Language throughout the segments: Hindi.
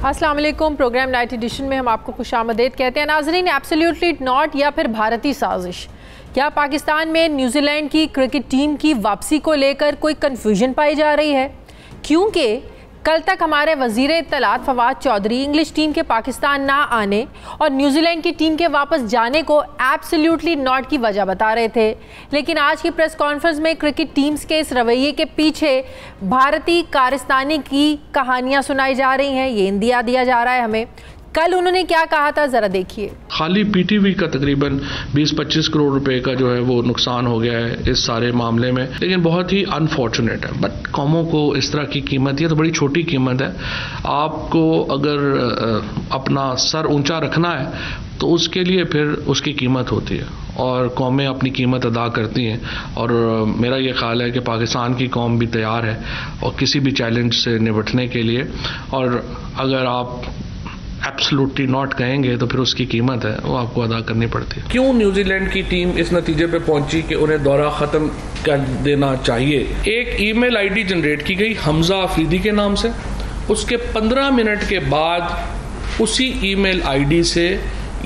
अस्सलाम वालेकुम। प्रोग्राम नाइट एडिशन में हम आपको खुशामदीद कहते हैं। नाज़रीन, एब्सोल्युटली नॉट या फिर भारतीय साजिश। क्या पाकिस्तान में न्यूजीलैंड की क्रिकेट टीम की वापसी को लेकर कोई कन्फ्यूजन पाई जा रही है? क्योंकि कल तक हमारे वज़ीर इत्तलात फवाद चौधरी इंग्लिश टीम के पाकिस्तान ना आने और न्यूजीलैंड की टीम के वापस जाने को एब्सोल्युटली नॉट की वजह बता रहे थे, लेकिन आज की प्रेस कॉन्फ्रेंस में क्रिकेट टीम्स के इस रवैये के पीछे भारतीय कारस्तानी की कहानियां सुनाई जा रही हैं। ये इंदिया दिया जा रहा है हमें। कल उन्होंने क्या कहा था, जरा देखिए। खाली पीटीवी का तकरीबन 20-25 करोड़ रुपए का जो है वो नुकसान हो गया है इस सारे मामले में, लेकिन बहुत ही अनफॉर्चुनेट है। बट कौमों को इस तरह की कीमत, ये तो बड़ी छोटी कीमत है। आपको अगर अपना सर ऊंचा रखना है तो उसके लिए फिर उसकी कीमत होती है और कौमें अपनी कीमत अदा करती हैं। और मेरा ये ख्याल है कि पाकिस्तान की कौम भी तैयार है और किसी भी चैलेंज से निपटने के लिए। और अगर आप एब्सोल्युटली नॉट कहेंगे तो फिर उसकी कीमत है वो आपको अदा करनी पड़ती है। क्यों न्यूजीलैंड की टीम इस नतीजे पे पहुंची कि उन्हें दौरा खत्म कर देना चाहिए? एक ईमेल आईडी जनरेट की गई हमजा अफरीदी के नाम से। उसके 15 मिनट के बाद उसी ईमेल आईडी से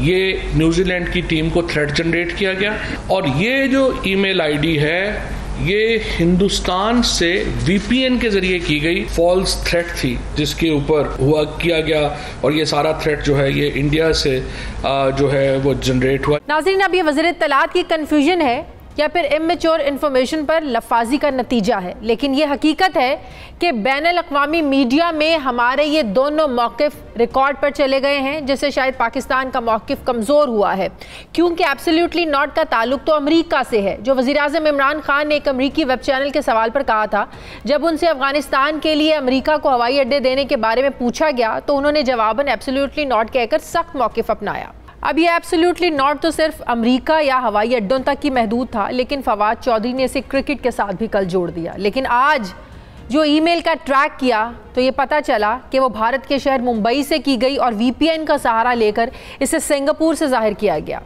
ये न्यूजीलैंड की टीम को थ्रेट जनरेट किया गया। और ये जो ईमेल आईडी है ये हिंदुस्तान से वीपीएन के जरिए की गई फॉल्स थ्रेट थी, जिसके ऊपर हुआ किया गया। और ये सारा थ्रेट जो है ये इंडिया से जो है वो जनरेट हुआ। नाज़रीन, अब ये वज़ीर इत्तलात की कन्फ्यूजन है या फिर इमेच्योर इन्फॉर्मेशन पर लफाजी का नतीजा है, लेकिन ये हकीकत है कि बैनुल अक़वामी मीडिया में हमारे ये दोनों मौक़िफ़ रिकॉर्ड पर चले गए हैं, जिससे शायद पाकिस्तान का मौक़िफ़ कमज़ोर हुआ है। क्योंकि एब्सोल्युटली नॉट का ताल्लुक तो अमेरिका से है। जो वज़ीर आज़म इमरान खान ने एक अमेरिकी वेब चैनल के सवाल पर कहा था, जब उनसे अफ़गानिस्तान के लिए अमेरिका को हवाई अड्डे देने के बारे में पूछा गया तो उन्होंने जवाबन एब्सोल्युटली नॉट कहकर सख्त मौक़िफ़ अपनाया। अब ये एब्सोल्युटली नॉट तो सिर्फ अमेरिका या हवाई अड्डों तक ही महदूद था, लेकिन फवाद चौधरी ने इसे क्रिकेट के साथ भी कल जोड़ दिया। लेकिन आज जो ईमेल का ट्रैक किया तो ये पता चला कि वो भारत के शहर मुंबई से की गई और वीपीएन का सहारा लेकर इसे सिंगापुर से जाहिर किया गया।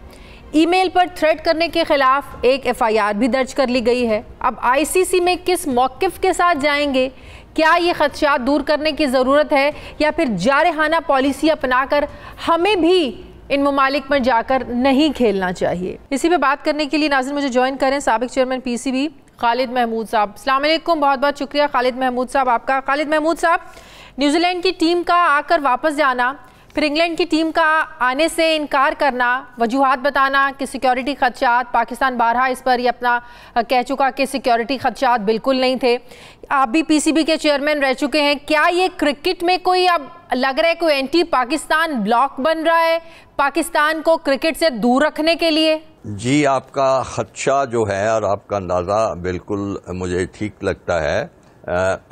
ईमेल पर थ्रेट करने के खिलाफ एक एफआईआर भी दर्ज कर ली गई है। अब आईसीसी में किस मौक़िफ़ के साथ जाएंगे? क्या ये खदशात दूर करने की ज़रूरत है या फिर जारहाना पॉलिसी अपनाकर हमें भी इन ममालिक में जाकर नहीं खेलना चाहिए? इसी पे बात करने के लिए नाज़रीन मुझे ज्वाइन करें साबिक चेयरमैन पीसीबी खालिद महमूद साहब। अस्सलाम वालेकुम, बहुत बहुत शुक्रिया खालिद महमूद साहब आपका। खालिद महमूद साहब, न्यूजीलैंड की टीम का आकर वापस जाना, फिर इंग्लैंड की टीम का आने से इनकार करना, वजूहात बताना कि सिक्योरिटी खदशात, पाकिस्तान बारहा इस पर ये अपना कह चुका कि सिक्योरिटी खदशात बिल्कुल नहीं थे। आप भी पीसीबी के चेयरमैन रह चुके हैं। क्या ये क्रिकेट में कोई अब लग रहा है कोई एंटी पाकिस्तान ब्लॉक बन रहा है पाकिस्तान को क्रिकेट से दूर रखने के लिए? जी, आपका खदशा जो है और आपका अंदाज़ा बिल्कुल मुझे ठीक लगता है।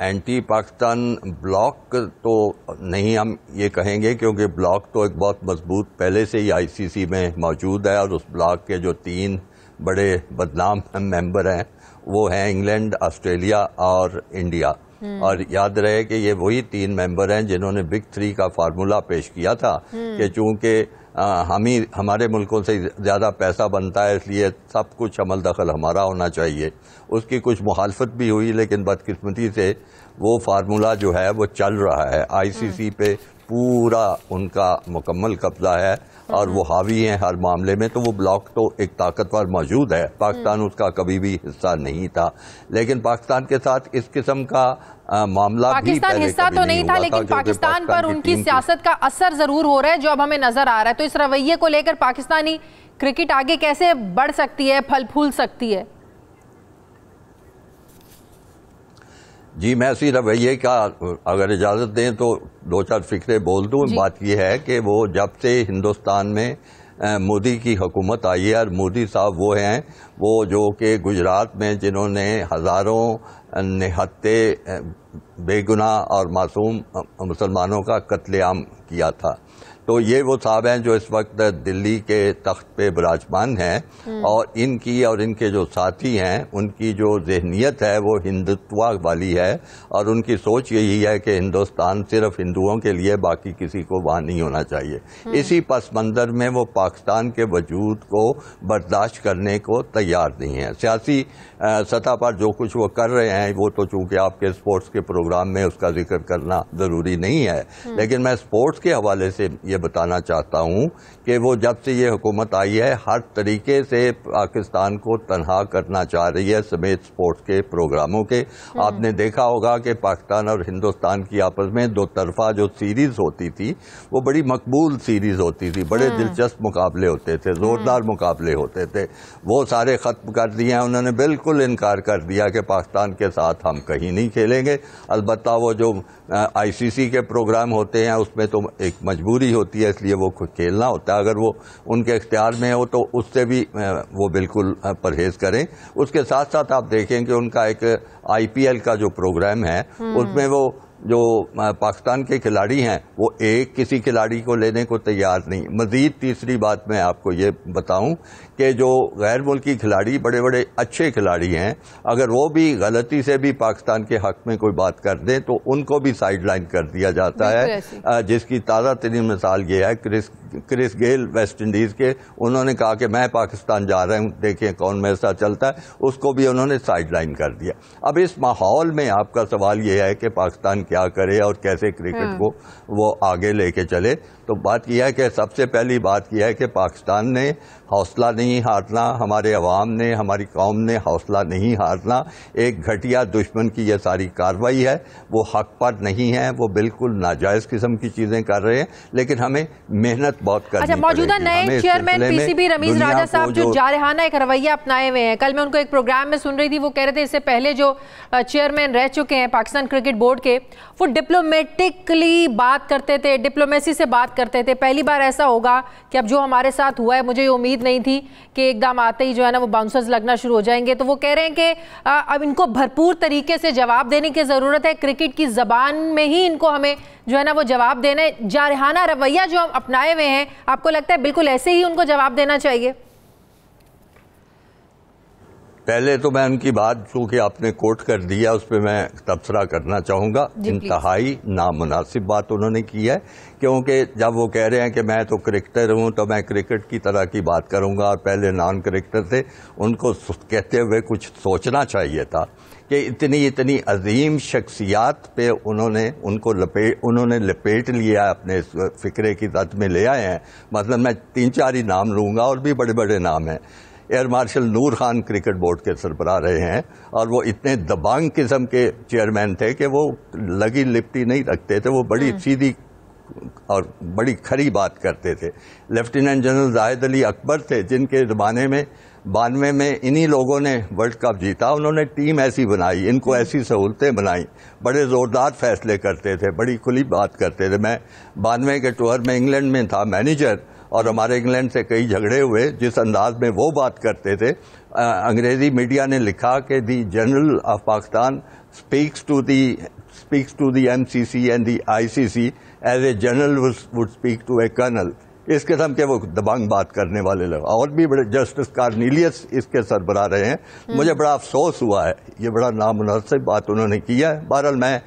एंटी पाकिस्तान ब्लॉक तो नहीं हम ये कहेंगे, क्योंकि ब्लॉक तो एक बहुत मजबूत पहले से ही आईसीसी में मौजूद है और उस ब्लॉक के जो 3 बड़े बदनाम मेंबर हैं वो हैं इंग्लैंड, ऑस्ट्रेलिया और इंडिया। और याद रहे कि ये वही 3 मेंबर हैं जिन्होंने बिग 3 का फार्मूला पेश किया था कि चूंकि हमारे मुल्कों से ज़्यादा पैसा बनता है इसलिए सब कुछ अमल दखल हमारा होना चाहिए। उसकी कुछ मुखालफत भी हुई, लेकिन बदकिस्मती से वो फार्मूला जो है वो चल रहा है। आईसीसी पे पूरा उनका मुकम्मल कब्जा है और वो हावी हैं हर मामले में। तो वो ब्लॉक तो एक ताकतवर मौजूद है, पाकिस्तान उसका कभी भी हिस्सा नहीं था। लेकिन पाकिस्तान के साथ इस किस्म का मामला पाकिस्तान हिस्सा तो नहीं था, लेकिन पाकिस्तान पर उनकी सियासत का असर जरूर हो रहा है जो अब हमें नजर आ रहा है। तो इस रवैये को लेकर पाकिस्तानी क्रिकेट आगे कैसे बढ़ सकती है, फल फूल सकती है? जी, मैं इसी रवैये का अगर इजाज़त दें तो 2-4 फिक्रे बोल दूँ। बात यह है कि वो जब से हिंदुस्तान में मोदी की हुकूमत आई है, और मोदी साहब वो हैं वो जो कि गुजरात में जिन्होंने हज़ारों निहत्ते बेगुनाह और मासूम मुसलमानों का कत्लेआम किया था। तो ये वो साहब हैं जो इस वक्त दिल्ली के तख्त पे विराजमान हैं और इनकी और इनके जो साथी हैं उनकी जो ज़हनियत है वो हिंदुत्व वाली है और उनकी सोच यही है कि हिंदुस्तान सिर्फ हिंदुओं के लिए, बाकी किसी को वहाँ नहीं होना चाहिए। इसी पस मंज़र में वो पाकिस्तान के वजूद को बर्दाश्त करने को तैयार नहीं है। सियासी सतह पर जो कुछ वो कर रहे हैं वो तो चूंकि आपके स्पोर्ट्स के प्रोग्राम में उसका जिक्र करना ज़रूरी नहीं है, लेकिन मैं स्पोर्ट्स के हवाले से ये बताना चाहता हूँ कि वो जब से ये हुकूमत आई है हर तरीके से पाकिस्तान को तनहा करना चाह रही है समेत स्पोर्ट्स के प्रोग्रामों के। आपने देखा होगा कि पाकिस्तान और हिंदुस्तान की आपस में दो तरफा जो सीरीज होती थी वो बड़ी मकबूल सीरीज होती थी, बड़े दिलचस्प मुकाबले होते थे, जोरदार मुकाबले होते थे, वो सारे ख़त्म कर दिए हैं। उन्होंने बिल्कुल इनकार कर दिया कि पाकिस्तान के साथ हम कहीं नहीं खेलेंगे। अलबत्ता वो जो ICC के प्रोग्राम होते हैं उसमें तो एक मजबूरी होती है, इसलिए वो खुद खेलना होता है। अगर वो उनके इख्तियार में हो तो उससे भी वो बिल्कुल परहेज करें। उसके साथ साथ आप देखें कि उनका एक IPL का जो प्रोग्राम है उसमें वो जो पाकिस्तान के खिलाड़ी हैं वो एक किसी खिलाड़ी को लेने को तैयार नहीं। मजीद तीसरी बात मैं आपको ये बताऊं कि जो गैर मुल्की खिलाड़ी बड़े बड़े अच्छे खिलाड़ी हैं, अगर वो भी गलती से भी पाकिस्तान के हक में कोई बात कर दें तो उनको भी साइड लाइन कर दिया जाता है। जिसकी ताज़ा तरीन मिसाल ये है क्रिस गेल वेस्ट इंडीज़ के, उन्होंने कहा कि मैं पाकिस्तान जा रहा हूँ, देखें कौन मेरे साथ चलता है, उसको भी उन्होंने साइड लाइन कर दिया। अब इस माहौल में आपका सवाल ये है कि पाकिस्तान क्या करे और कैसे क्रिकेट को वो आगे लेके चले। तो बात यह है कि सबसे पहली बात यह है कि पाकिस्तान ने हौसला नहीं हारना, हमारे अवाम ने, हमारी कौम ने हौसला नहीं हारना। एक घटिया दुश्मन की यह सारी कार्रवाई है, वो हक पर नहीं है, वो बिल्कुल नाजायज़ किस्म की चीज़ें कर रहे हैं, लेकिन हमें मेहनत बहुत करनी पड़ेगी। मौजूदा नए चेयरमैन PCB रमीज राजा साहब जो जारहाना एक रवैया अपनाए हुए हैं, कल मैं उनको एक प्रोग्राम में सुन रही थी, वो कह रहे थे इससे पहले जो चेयरमैन रह चुके हैं पाकिस्तान क्रिकेट बोर्ड के, वो डिप्लोमेटिकली बात करते थे, डिप्लोमेसी से बात करते थे। पहली बार ऐसा होगा कि अब जो हमारे साथ हुआ है, मुझे ये उम्मीद नहीं थी कि एकदम आते ही जो है ना वो बाउंसर्स लगना शुरू हो जाएंगे। तो वो कह रहे हैं कि अब इनको भरपूर तरीके से जवाब देने की ज़रूरत है, क्रिकेट की ज़बान में ही इनको हमें जो है ना वो जवाब देना। जारहाना रवैया जो हम अपनाए हुए हैं, आपको लगता है बिल्कुल ऐसे ही उनको जवाब देना चाहिए? पहले तो मैं उनकी बात चूंकि आपने कोट कर दिया उस पर मैं तबसरा करना चाहूँगा। इंतहाई नामुनासिब बात उन्होंने की है, क्योंकि जब वो कह रहे हैं कि मैं तो क्रिकेटर हूँ तो मैं क्रिकेट की तरह की बात करूँगा और पहले नॉन क्रिकेटर थे, उनको कहते हुए कुछ सोचना चाहिए था कि इतनी अजीम शख्सियात पे उन्होंने लपेट लिया, अपने फिक्रे की तत में ले आए हैं। मतलब मैं 3-4 ही नाम लूँगा और भी बड़े बड़े नाम हैं। एयर मार्शल नूर खान क्रिकेट बोर्ड के सरबराह रहे हैं और वो इतने दबांग किस्म के चेयरमैन थे कि वो लगी लिपटी नहीं रखते थे, वो बड़ी सीधी और बड़ी खरी बात करते थे। लेफ्टिनेंट जनरल जाहिद अली अकबर थे जिनके ज़माने में 92 में इन्हीं लोगों ने वर्ल्ड कप जीता। उन्होंने टीम ऐसी बनाई, इनको ऐसी सहूलतें बनाई, बड़े ज़ोरदार फैसले करते थे, बड़ी खुली बात करते थे। मैं 92 के टूर में इंग्लैंड में था मैनेजर और हमारे इंग्लैंड से कई झगड़े हुए। जिस अंदाज में वो बात करते थे, अंग्रेजी मीडिया ने लिखा कि the general of Pakistan speaks to the MCC and the ICC as a general would speak to a colonel. इस किस्म के वो दबंग बात करने वाले लोग। और भी बड़े जस्टिस कार्नीलियस इसके सरबराह रहे हैं। मुझे बड़ा अफसोस हुआ है, ये बड़ा नामुनासिब बात उन्होंने किया है। बहरहाल मैं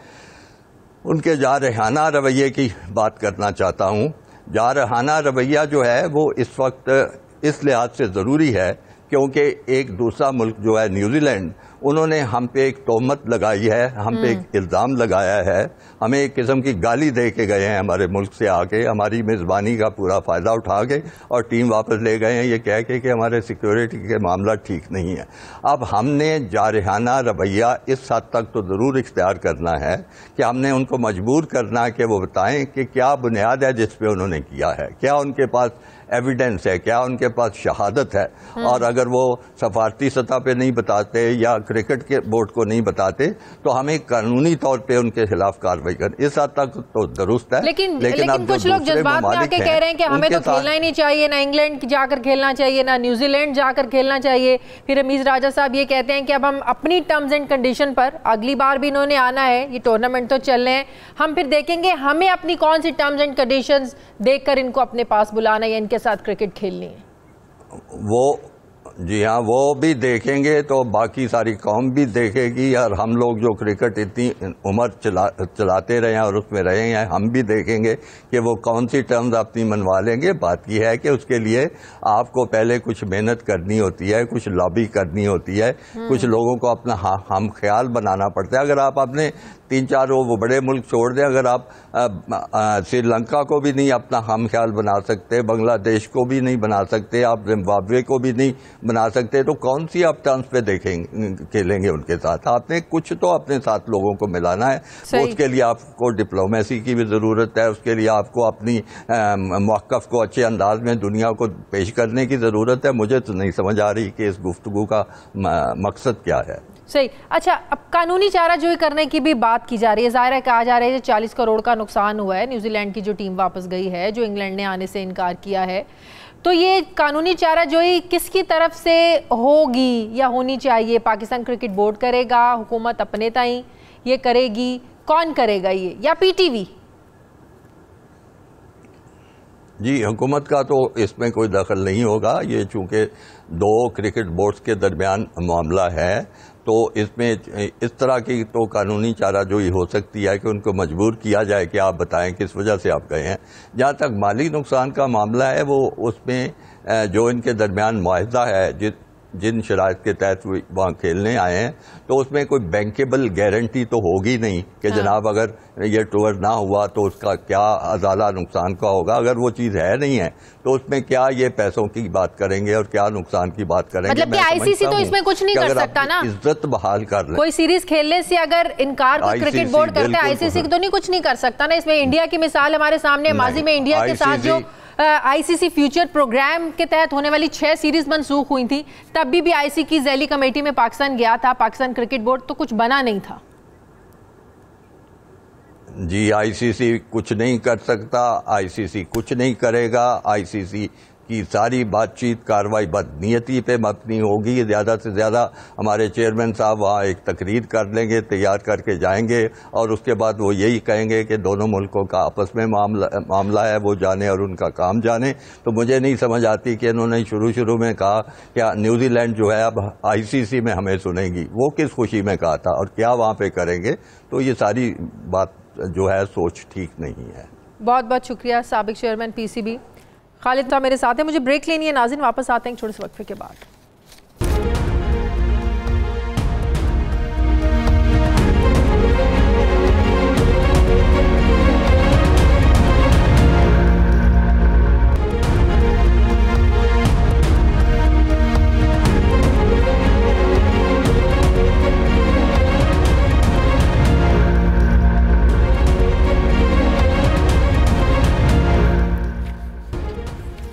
उनके जारहाना रवैये की बात करना चाहता हूँ। जारहाना रवैया जो है वो इस वक्त इस लिहाज से ज़रूरी है क्योंकि एक दूसरा मुल्क जो है न्यूजीलैंड, उन्होंने हम पे एक तोहमत लगाई है, हम पे एक इल्ज़ाम लगाया है, हमें एक किस्म की गाली दे के गए हैं हमारे मुल्क से आके, हमारी मेज़बानी का पूरा फ़ायदा उठा के और टीम वापस ले गए हैं ये कह के कि हमारे सिक्योरिटी के मामला ठीक नहीं है। अब हमने जारहाना रवैया इस हद तक तो ज़रूर इख्तियार करना है कि हमने उनको मजबूर करना है कि वो बताएं कि क्या बुनियाद है जिस पे उन्होंने किया है, क्या उनके पास एविडेंस है, क्या उनके पास शहादत है। और अगर वो सफारती सतह पे नहीं बताते या क्रिकेट के बोर्ड को नहीं बताते तो हमें कानूनी तौर पे उनके खिलाफ कार्रवाई कर, इस हद तक तो दुरुस्त है। लेकिन कुछ लोग जज्बात में आके कह रहे हैं कि हमें तो खेलना ही नहीं चाहिए, ना इंग्लैंड जाकर खेलना चाहिए, ना न्यूजीलैंड जाकर खेलना चाहिए। फिर रमीज राजा साहब ये कहते हैं कि अब हम अपनी टर्म्स एंड कंडीशन पर, अगली बार भी इन्होंने आना है, ये टूर्नामेंट तो चल रहे हैं, हम फिर देखेंगे हमें अपनी कौन सी टर्म्स एंड कंडीशंस देखकर इनको अपने पास बुलाना या इनके साथ क्रिकेट खेलनी है। वो जी हाँ, वो भी देखेंगे तो बाकी सारी कौम भी देखेगी, और हम लोग जो क्रिकेट इतनी उम्र चलाते रहे हैं और उसमें रहे हैं, हम भी देखेंगे कि वो कौन सी टर्म्स अपनी मनवा लेंगे। बात यह है कि उसके लिए आपको पहले कुछ मेहनत करनी होती है, कुछ लॉबी करनी होती है, कुछ लोगों को अपना हम ख्याल बनाना पड़ता है। अगर आप अपने 3-4 वो बड़े मुल्क छोड़ दें, अगर आप श्रीलंका को भी नहीं अपना हम ख्याल बना सकते, बांग्लादेश को भी नहीं बना सकते, आप जिम्बाब्वे को भी नहीं बना सकते, तो कौन सी आप टर्म्स पे देखेंगे खेलेंगे उनके साथ। आपने कुछ तो अपने साथ लोगों को मिलाना है, उसके लिए आपको डिप्लोमेसी की भी ज़रूरत है, उसके लिए आपको अपनी मौक़िफ़ को अच्छे अंदाज में दुनिया को पेश करने की ज़रूरत है। मुझे तो नहीं समझ आ रही कि इस गुफ्तगू का मकसद क्या है। सही। अच्छा, अब कानूनी चाराजोई करने की भी बात की जा रही है। ज़ाहिर है कहा जा रहा है कि 40 करोड़ का नुकसान हुआ है, न्यूजीलैंड की जो टीम वापस गई है, जो इंग्लैंड ने आने से इनकार किया है, तो ये कानूनी चाराजोई किसकी तरफ से होगी या होनी चाहिए? पाकिस्तान क्रिकेट बोर्ड करेगा, हुकूमत अपने ताई ये करेगी, कौन करेगा ये, या पीटीवी? जी, हुकूमत का तो इसमें कोई दखल नहीं होगा। ये चूंकि 2 क्रिकेट बोर्ड्स के दरमियान मामला है, तो इसमें इस तरह की तो कानूनी चाराजोई हो सकती है कि उनको मजबूर किया जाए कि आप बताएं किस वजह से आप गए हैं। जहाँ तक माली नुकसान का मामला है, वो उसमें जो इनके दरमियान मुआहदा है, जिन शराइत के तहत वहाँ खेलने आए हैं, तो उसमें कोई बैंकेबल गारंटी तो होगी नहीं कि जनाब अगर ये टूर ना हुआ तो उसका क्या अज़ाला नुकसान का होगा। अगर वो चीज़ है नहीं है तो उसमें क्या ये पैसों की बात करेंगे और क्या नुकसान की बात करेंगे। मतलब कि आईसीसी तो इसमें कुछ नहीं कर सकता ना, इज्जत बहाल कर ले। कोई सीरीज खेलने से अगर इनकार कोई क्रिकेट बोर्ड करता है, आईसीसी तो नहीं कुछ नहीं कर सकता ना। इसमें इंडिया की मिसाल हमारे सामने, माजी में इंडिया के साथ जो आईसीसी फ्यूचर प्रोग्राम के तहत होने वाली 6 सीरीज मनसूख हुई थी, तब भी आईसीसी की ज़ैली कमेटी में पाकिस्तान गया था, पाकिस्तान क्रिकेट बोर्ड तो कुछ बना नहीं था। जी, आईसीसी कुछ नहीं कर सकता, आईसीसी कुछ नहीं करेगा। आईसीसी की सारी बातचीत कार्रवाई बदनीयती पे मबनी होगी। ज़्यादा से ज़्यादा हमारे चेयरमैन साहब वहाँ एक तकरीर कर लेंगे, तैयार करके जाएंगे, और उसके बाद वो यही कहेंगे कि दोनों मुल्कों का आपस में मामला है, वो जाने और उनका काम जाने। तो मुझे नहीं समझ आती कि इन्होंने शुरू में कहा क्या न्यूजीलैंड जो है अब आईसीसी में हमें सुनेगी, वो किस खुशी में कहा था और क्या वहाँ पे करेंगे। तो ये सारी बात जो है सोच ठीक नहीं है। बहुत बहुत शुक्रिया साबिक चेयरमैन पीसीबी खालिद साहब मेरे साथ हैं। मुझे ब्रेक लेनी है नाज़रीन, वापस आते हैं छोटे से वक्फे के बाद।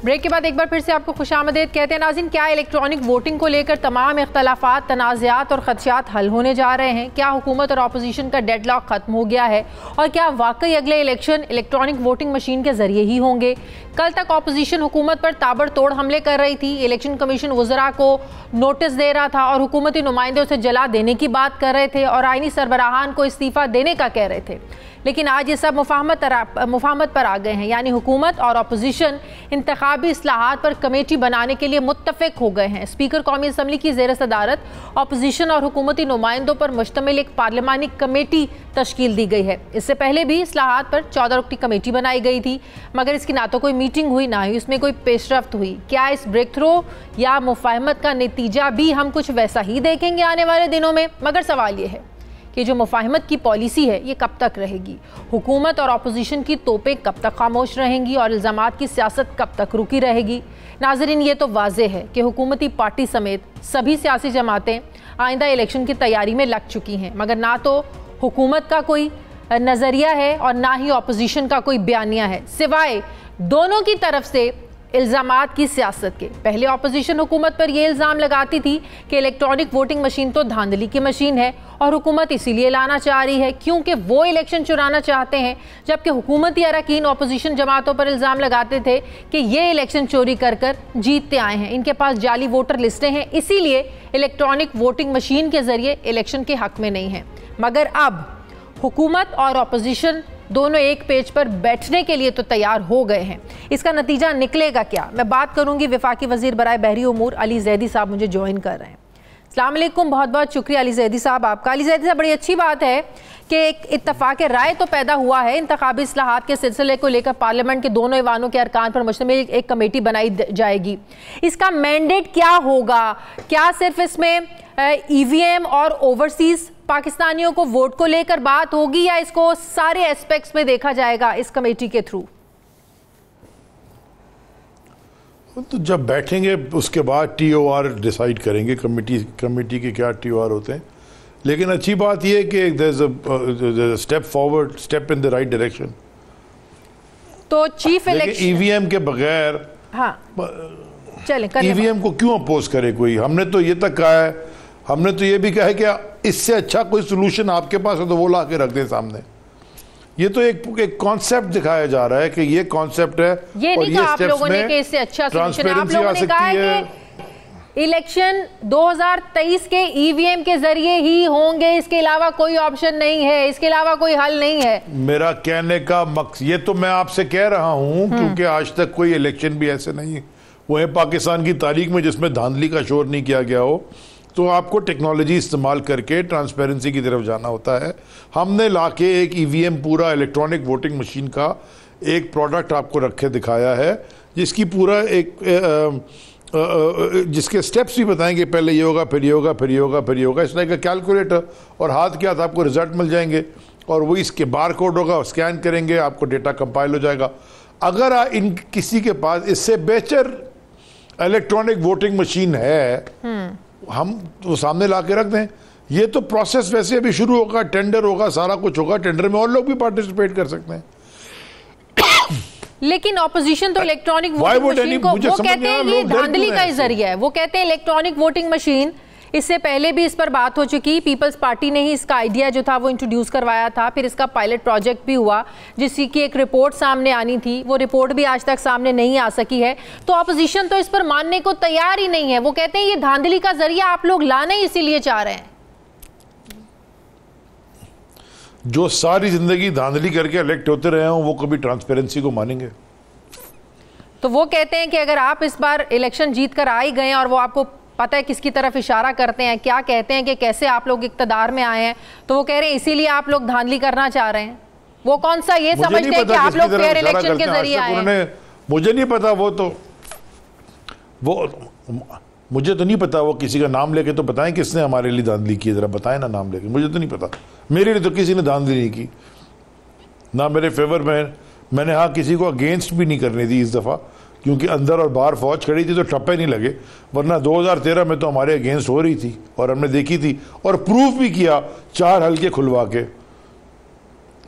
ब्रेक के बाद एक बार फिर से आपको खुशामदीद कहते हैं नाज़रीन। क्या इलेक्ट्रॉनिक वोटिंग को लेकर तमाम इख्तलाफात, तनाज़ात और खदशात हल होने जा रहे हैं? क्या हुकूमत और अपोजिशन का डेडलॉक ख़त्म हो गया है? और क्या वाकई अगले इलेक्शन इलेक्ट्रॉनिक वोटिंग मशीन के ज़रिए ही होंगे? कल तक अपोजिशन हुकूमत पर ताबड़तोड़ हमले कर रही थी, इलेक्शन कमीशन वज़रा को नोटिस दे रहा था और हुकूमती नुमाइंदे उसे जला देने की बात कर रहे थे और आइनी सरबराहान को इस्तीफ़ा देने का कह रहे थे। लेकिन आज ये सब मुफाहमत पर आ गए हैं, यानी हुकूमत और अपोजिशन इंतखाबी इस्लाहात पर कमेटी बनाने के लिए मुत्तफिक हो गए हैं। स्पीकर कौमी असम्बली की ज़ेर सदारत अपोजिशन और हुकूमती नुमाइंदों पर मुश्तमिल एक पार्लिमानी कमेटी तश्कील दी गई है। इससे पहले भी इस्लाहात पर 14 रुकनी कमेटी बनाई गई थी, मगर इसकी ना तो कोई मीटिंग हुई, ना ही इसमें कोई पेशरफ्त हुई। क्या इस ब्रेक थ्रो या मुफाहमत का नतीजा भी हम कुछ वैसा ही देखेंगे आने वाले दिनों में? मगर सवाल ये है कि जो मुफाहमत की पॉलिसी है ये कब तक रहेगी? हुकूमत और अपोजिशन की तोपें कब तक खामोश रहेंगी और इल्ज़ामात की सियासत कब तक रुकी रहेगी? नाज़रीन, ये तो वाज़ेह है कि हुकूमती पार्टी समेत सभी सियासी जमातें आइंदा इलेक्शन की तैयारी में लग चुकी हैं, मगर ना तो हुकूमत का कोई नज़रिया है और ना ही अपोजिशन का कोई बयानिया है, सिवाय दोनों की तरफ से इल्ज़ामात की सियासत के। पहले ऑपोजिशन हुकूमत पर यह इल्ज़ाम लगाती थी कि इलेक्ट्रॉनिक वोटिंग मशीन तो धांधली की मशीन है और हुकूमत इसीलिए लाना चाह रही है क्योंकि वो इलेक्शन चुराना चाहते हैं, जबकि हुकूमती अरकान ऑपोजिशन जमातों पर इल्ज़ाम लगाते थे कि ये इलेक्शन चोरी कर कर जीतते आए हैं, इनके पास जाली वोटर लिस्टें हैं, इसीलिए इलेक्ट्रॉनिक वोटिंग मशीन के ज़रिए इलेक्शन के हक़ में नहीं हैं। मगर अब हुकूमत और ऑपोजिशन दोनों एक पेज पर बैठने के लिए तो तैयार हो गए हैं। इसका नतीजा निकलेगा क्या? मैं बात करूंगी वफाकी वजीर बराए बहरी उमूर अली जैदी साहब मुझे ज्वाइन कर रहे हैं। अस्सलाम वालेकुम, बहुत बहुत शुक्रिया अली जैदी साहब आपका। अली जैदी साहब, बड़ी अच्छी बात है कि एक इत्तफाक राय तो पैदा हुआ है इंतखाबी इस्लाहात के सिलसिले को लेकर। पार्लियामेंट के दोनों ऐवानों के अरकान पर मुश्तमिल एक कमेटी बनाई जाएगी। इसका मैंडेट क्या होगा? क्या सिर्फ इसमें ईवीएम और ओवरसीज पाकिस्तानियों को वोट को लेकर बात होगी या इसको सारे एस्पेक्ट्स में देखा जाएगा इस कमेटी के थ्रू? तो जब बैठेंगे उसके बाद टीओआर डिसाइड करेंगे, कमेटी के क्या टीओआर होते हैं। लेकिन अच्छी बात यह है कि there is a step forward, step in the right direction. तो चीफ इलेक्शन ईवीएम के बगैर, हाँ चलें, ईवीएम को क्यों अपोज करे कोई? हमने तो ये तक कहा है, हमने तो ये भी कहा है कि इससे अच्छा कोई सोल्यूशन आपके पास है तो वो ला के रख दें सामने। ये तो एक कॉन्सेप्ट दिखाया जा रहा है कि ये कॉन्सेप्ट है, ये नहीं कहा आप लोगों ने कि इससे अच्छा सोल्यूशन। आप लोगों ने कहा है कि इलेक्शन 2023 के ईवीएम के जरिए ही होंगे, इसके अलावा कोई ऑप्शन नहीं है, इसके अलावा कोई हल नहीं है। मेरा कहने का मकसद ये तो मैं आपसे कह रहा हूं क्योंकि आज तक कोई इलेक्शन भी ऐसे नहीं हुए हैं पाकिस्तान की तारीख में जिसमें धांधली का शोर नहीं किया गया हो। तो आपको टेक्नोलॉजी इस्तेमाल करके ट्रांसपेरेंसी की तरफ जाना होता है। हमने लाके एक ईवीएम पूरा इलेक्ट्रॉनिक वोटिंग मशीन का एक प्रोडक्ट आपको रखे दिखाया है जिसकी पूरा एक जिसके स्टेप्स भी बताएंगे, पहले ये होगा, फिर ये होगा, फिर ये होगा, फिर ये होगा। इस तरह का कैलकुलेटर और हाथ के हाथ आपको रिजल्ट मिल जाएंगे और वो इसके बार कोड होगा, स्कैन करेंगे, आपको डेटा कंपाइल हो जाएगा। अगर इन किसी के पास इससे बेहतर इलेक्ट्रॉनिक वोटिंग मशीन है हम तो सामने ला के रख दें। ये तो प्रोसेस वैसे अभी शुरू होगा, टेंडर होगा, सारा कुछ होगा, टेंडर में और लोग भी पार्टिसिपेट कर सकते हैं। लेकिन ऑपोजिशन तो इलेक्ट्रॉनिक वोटिंग मशीन को वो कहते हैं ये धांधली का ही जरिया है। वो कहते हैं इलेक्ट्रॉनिक वोटिंग मशीन, इससे पहले भी इस पर बात हो चुकी। पीपल्स पार्टी ने ही इसका आइडिया जो था वो इंट्रोड्यूस करवाया था, फिर इसका पायलट प्रोजेक्ट भी हुआ जिसकी एक रिपोर्ट सामने आनी थी, वो रिपोर्ट भी आज तक सामने नहीं आ सकी है। तो ऑपोजिशन तो इस पर मानने को तैयार ही नहीं है। वो कहते हैं ये धांधली का जरिया आप लोग लाने इसीलिए चाह रहे हैं। जो सारी जिंदगी धांधली करके इलेक्ट होते रहे हों वो कभी ट्रांसपेरेंसी को मानेंगे? तो वो कहते हैं कि अगर आप इस बार इलेक्शन जीत कर आ ही गए और वो आपको पता है किसकी तरफ इशारा करते हैं, क्या कहते हैं कि कैसे आप लोग इक्तदार में आए हैं, तो वो कह रहे हैं इसीलिए आप लोग धांधली करना चाह रहे हैं। वो कौन सा ये समझते हैं कि आप लोग फेयर इलेक्शन के जरिए आए हैं? मुझे नहीं पता, मुझे तो नहीं पता। वो किसी का नाम लेके तो बताएं किसने हमारे लिए धांधली की, जरा बताएं ना नाम लेके। मुझे तो नहीं पता, मेरे लिए तो किसी ने धांधली नहीं की, ना मेरे फेवर में। मैंने हाँ किसी को अगेंस्ट भी नहीं करनी थी इस दफ़ा क्योंकि अंदर और बाहर फौज खड़ी थी तो ठप्पे नहीं लगे, वरना 2013 में तो हमारे अगेंस्ट हो रही थी और हमने देखी थी और प्रूफ भी किया 4 हल्के खुलवा के।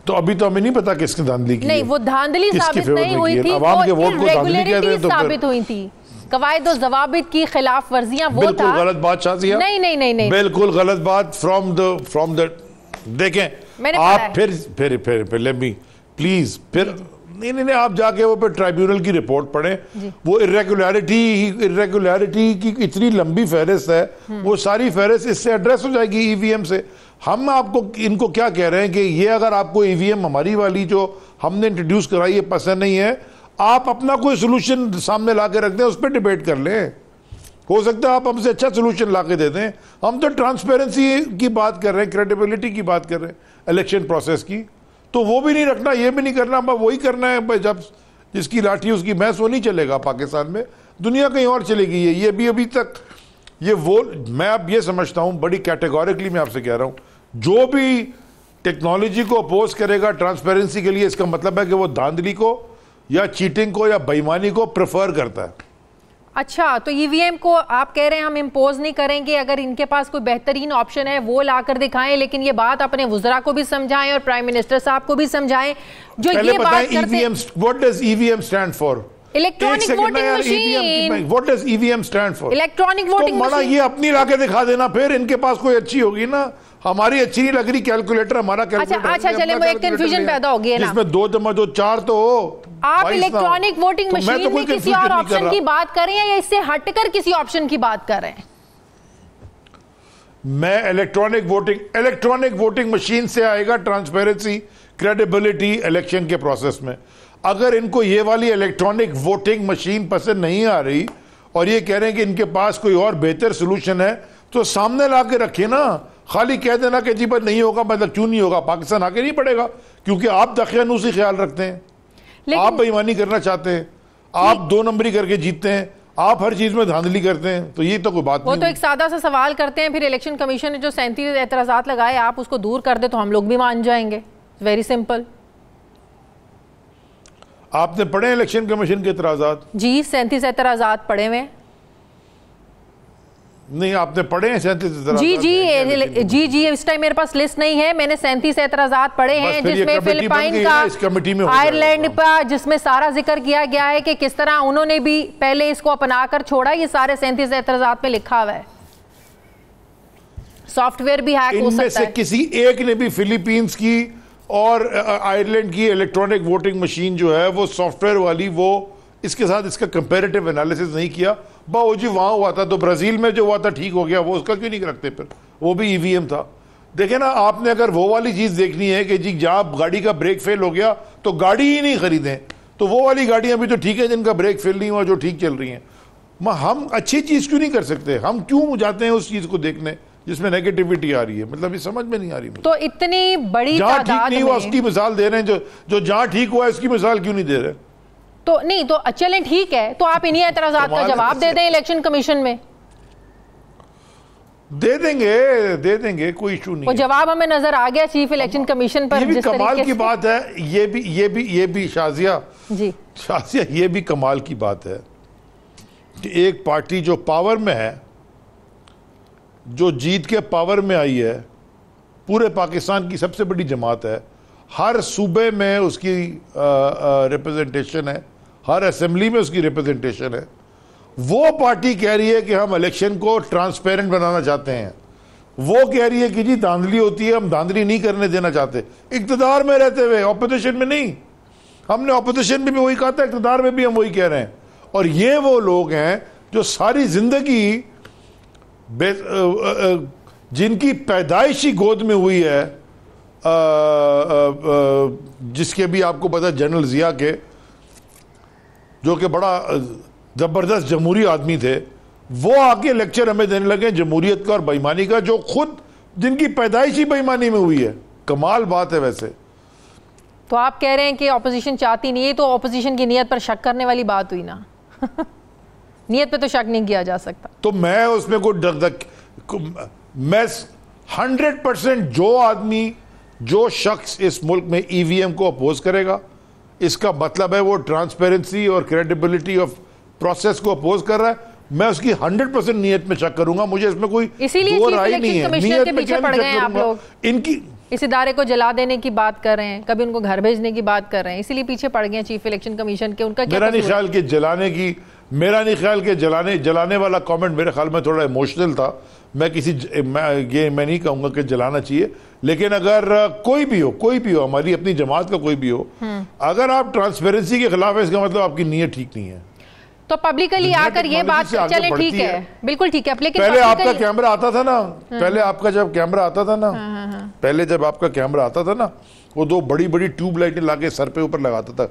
तो अभी तो हमें नहीं पता किसने धांधली की। नहीं, वो धांधली साबित नहीं हुई थी, आवाम के वोट को धांधली कहते हैं तो साबित हुई थी। कवायद और ज़वाबित की खिलाफ वर्जियां वो बिल्कुल गलत बात शाजिया। नहीं, बिल्कुल गलत बात फ्रॉम द देखें आप फिर लेट मी प्लीज फिर नहीं आप जाके वो पे ट्राइब्यूनल की रिपोर्ट पढ़ें। वो इरेगुलरिटी की इतनी लंबी फहरिस्त है, वो सारी फहरिस्त इससे एड्रेस हो जाएगी ईवीएम से। हम आपको इनको क्या कह रहे हैं कि ये अगर आपको ईवीएम हमारी वाली जो हमने इंट्रोड्यूस कराई है पसंद नहीं है, आप अपना कोई सोल्यूशन सामने ला के रख दें, उस पर डिबेट कर लें। हो सकता है आप हमसे अच्छा सोल्यूशन ला के दे दें। हम तो ट्रांसपेरेंसी की बात कर रहे हैं, क्रेडिबिलिटी की बात कर रहे हैं इलेक्शन प्रोसेस की, तो वो भी नहीं रखना, ये भी नहीं करना, वही करना है। जब जिसकी लाठी उसकी भैंस, वो नहीं चलेगा पाकिस्तान में, दुनिया कहीं और चलेगी। ये भी अभी तक ये वो मैं अब ये समझता हूं, बड़ी कैटेगोरिकली मैं आपसे कह रहा हूं, जो भी टेक्नोलॉजी को अपोज करेगा ट्रांसपेरेंसी के लिए, इसका मतलब है कि वो धांधली को या चीटिंग को या बेईमानी को प्रेफर करता है। अच्छा, तो ईवीएम को आप कह रहे हैं हम इम्पोज नहीं करेंगे, अगर इनके पास कोई बेहतरीन ऑप्शन है वो लाकर दिखाएं, लेकिन ये बात अपने वुज़रा को भी समझाएं और प्राइम मिनिस्टर साहब को भी समझाएं जो ये बात करते हैं। What does EVM stand for? Electronic voting machine, what does EVM stand for? Electronic voting machine. ये अपनी लाके दिखा देना, फिर इनके पास कोई अच्छी होगी ना, हमारी अच्छी नहीं लग रही कैलकुलेटर, हमारा कैलकुलेटर। अच्छा चले, वो एक कंफ्यूजन पैदा हो गई है ना, जिसमें 2 जमा 2 4 तो हो। आप इलेक्ट्रॉनिक वोटिंग मशीन में किसी और ऑप्शन की बात कर रहे हैं या इससे हटकर किसी ऑप्शन की बात कर रहे हैं? मैं इलेक्ट्रॉनिक वोटिंग मशीन से आएगा ट्रांसपेरेंसी, क्रेडिबिलिटी इलेक्शन के प्रोसेस में। अगर इनको ये वाली इलेक्ट्रॉनिक वोटिंग मशीन पसंद नहीं आ रही और ये कह रहे हैं कि इनके पास कोई और बेहतर सोल्यूशन है, तो सामने ला के रखिए ना। खाली कह देना कि जी पर नहीं होगा, मतलब क्यों नहीं होगा, पाकिस्तान आगे नहीं पड़ेगा, क्योंकि आप दखियानूसी ख्याल रखते हैं, आप बेईमानी करना चाहते हैं, आप 2 नंबरी करके जीतते हैं, आप हर चीज में धांधली करते हैं, तो ये तो कोई बात नहीं। वो तो एक सादा सा सवाल करते हैं, फिर इलेक्शन कमीशन ने जो 37 एतराजात लगाए, आप उसको दूर कर दे तो हम लोग भी मान जाएंगे। Very simple. आपने पढ़े इलेक्शन कमीशन के एतराजात? जी, 37 एतराजात पढ़े हुए। नहीं, आपने पढ़े हैं 37 एतराजात? जी, इस टाइम मेरे पास लिस्ट नहीं है। मैंने 37 एतराजात पढ़े हैं, जिसमें फिलिपाइन का, आयरलैंड का, जिसमें सारा जिक्र किया गया है कि किस तरह उन्होंने भी पहले इसको अपनाकर छोड़ा। ये सारे 37 एतराजात में लिखा हुआ है। सॉफ्टवेयर भी हैक हो सकता है। इनमें से किसी एक ने भी फिलीपींस की और आयरलैंड की इलेक्ट्रॉनिक वोटिंग मशीन जो है वो सॉफ्टवेयर वाली, वो इसके साथ इसका कंपैरेटिव एनालिसिस नहीं किया। जी वहां हुआ था, तो ब्राजील में जो हुआ था ठीक हो गया, वो उसका क्यों नहीं रखते फिर? वो भी ईवीएम था। देखे ना, आपने अगर वो वाली चीज देखनी है कि जी जहां गाड़ी का ब्रेक फेल हो गया तो गाड़ी ही नहीं खरीदें, तो वो वाली गाड़ियां भी तो ठीक है जिनका ब्रेक फेल नहीं हुआ, जो ठीक चल रही हैं। हम अच्छी चीज क्यों नहीं कर सकते? हम क्यों जाते हैं उस चीज को देखने जिसमें नेगेटिविटी आ रही है? मतलब ये समझ में नहीं आ रही। तो इतनी बड़ी जहां ठीक नहीं हुआ उसकी मिसाल दे रहे हैं, जो जहां ठीक हुआ इसकी मिसाल क्यों नहीं दे रहे? तो नहीं, तो चलें ठीक है, तो आप इन्हीं एतराजात का जवाब दे दें इलेक्शन कमीशन में। दे देंगे, कोई इशू नहीं। वो जवाब हमें नजर आ गया चीफ इलेक्शन कमीशन पर। ये भी कमाल की बात है, ये भी शाजिया जी, ये भी कमाल की बात है कि एक पार्टी जो पावर में है, जो जीत के पावर में आई है, पूरे पाकिस्तान की सबसे बड़ी जमात है, हर सूबे में उसकी रिप्रेजेंटेशन है, हर असेंबली में उसकी रिप्रेजेंटेशन है, वो पार्टी कह रही है कि हम इलेक्शन को ट्रांसपेरेंट बनाना चाहते हैं। वो कह रही है कि जी धांधली होती है, हम धांधली नहीं करने देना चाहते, इक्तदार में रहते हुए, ऑपोजिशन में नहीं। हमने ऑपोजिशन में भी वही कहा था, इक्तदार में भी हम वही कह रहे हैं। और ये वो लोग हैं जो सारी जिंदगी जिनकी पैदाइशी गोद में हुई है, जिसके भी आपको पता जनरल जिया के, जो कि बड़ा जबरदस्त जमहूरी आदमी थे, वो आके लेक्चर हमें देने लगे जमहूरियत का और बेईमानी का, जो खुद जिनकी पैदाइश ही बेईमानी में हुई है। कमाल बात है। वैसे तो आप कह रहे हैं कि ऑपोजिशन चाहती नहीं है, तो ऑपोजिशन की नीयत पर शक करने वाली बात हुई ना। नीयत पे तो शक नहीं किया जा सकता। तो मैं उसमें कोई मैं 100% जो आदमी, जो शख्स इस मुल्क में ईवीएम को अपोज करेगा, इसका मतलब है वो ट्रांसपेरेंसी और क्रेडिबिलिटी ऑफ प्रोसेस को अपोज कर रहा है, मैं उसकी 100% नीयत में शक करूंगा। मुझे इसमें कोई दो राय नहीं है। नीयत के पीछे पड़ गए हैं आप लोग। इनकी इस इदारे को जला देने की बात कर रहे हैं, कभी उनको घर भेजने की बात कर रहे हैं, इसीलिए पीछे पड़ गए चीफ इलेक्शन कमीशन के। उनका क्या? मेरा नहीं ख्याल कि जलाने वाला कमेंट मेरे ख्याल में थोड़ा इमोशनल था। मैं नहीं कहूंगा कि जलाना चाहिए, लेकिन अगर कोई भी हो, हमारी अपनी जमात का कोई भी हो, अगर आप ट्रांसपेरेंसी के खिलाफ है, इसका मतलब आपकी नीयत ठीक नहीं है। तो पब्लिकली आकर ये बात चले, ठीक है, बिल्कुल ठीक है। लेकिन पहले आपका कैमरा आता था ना, पहले आपका जब कैमरा आता था ना, पहले जब आपका कैमरा आता था ना, वो 2 बड़ी बड़ी ट्यूब लाइटें लाके सर पे ऊपर लगाता था।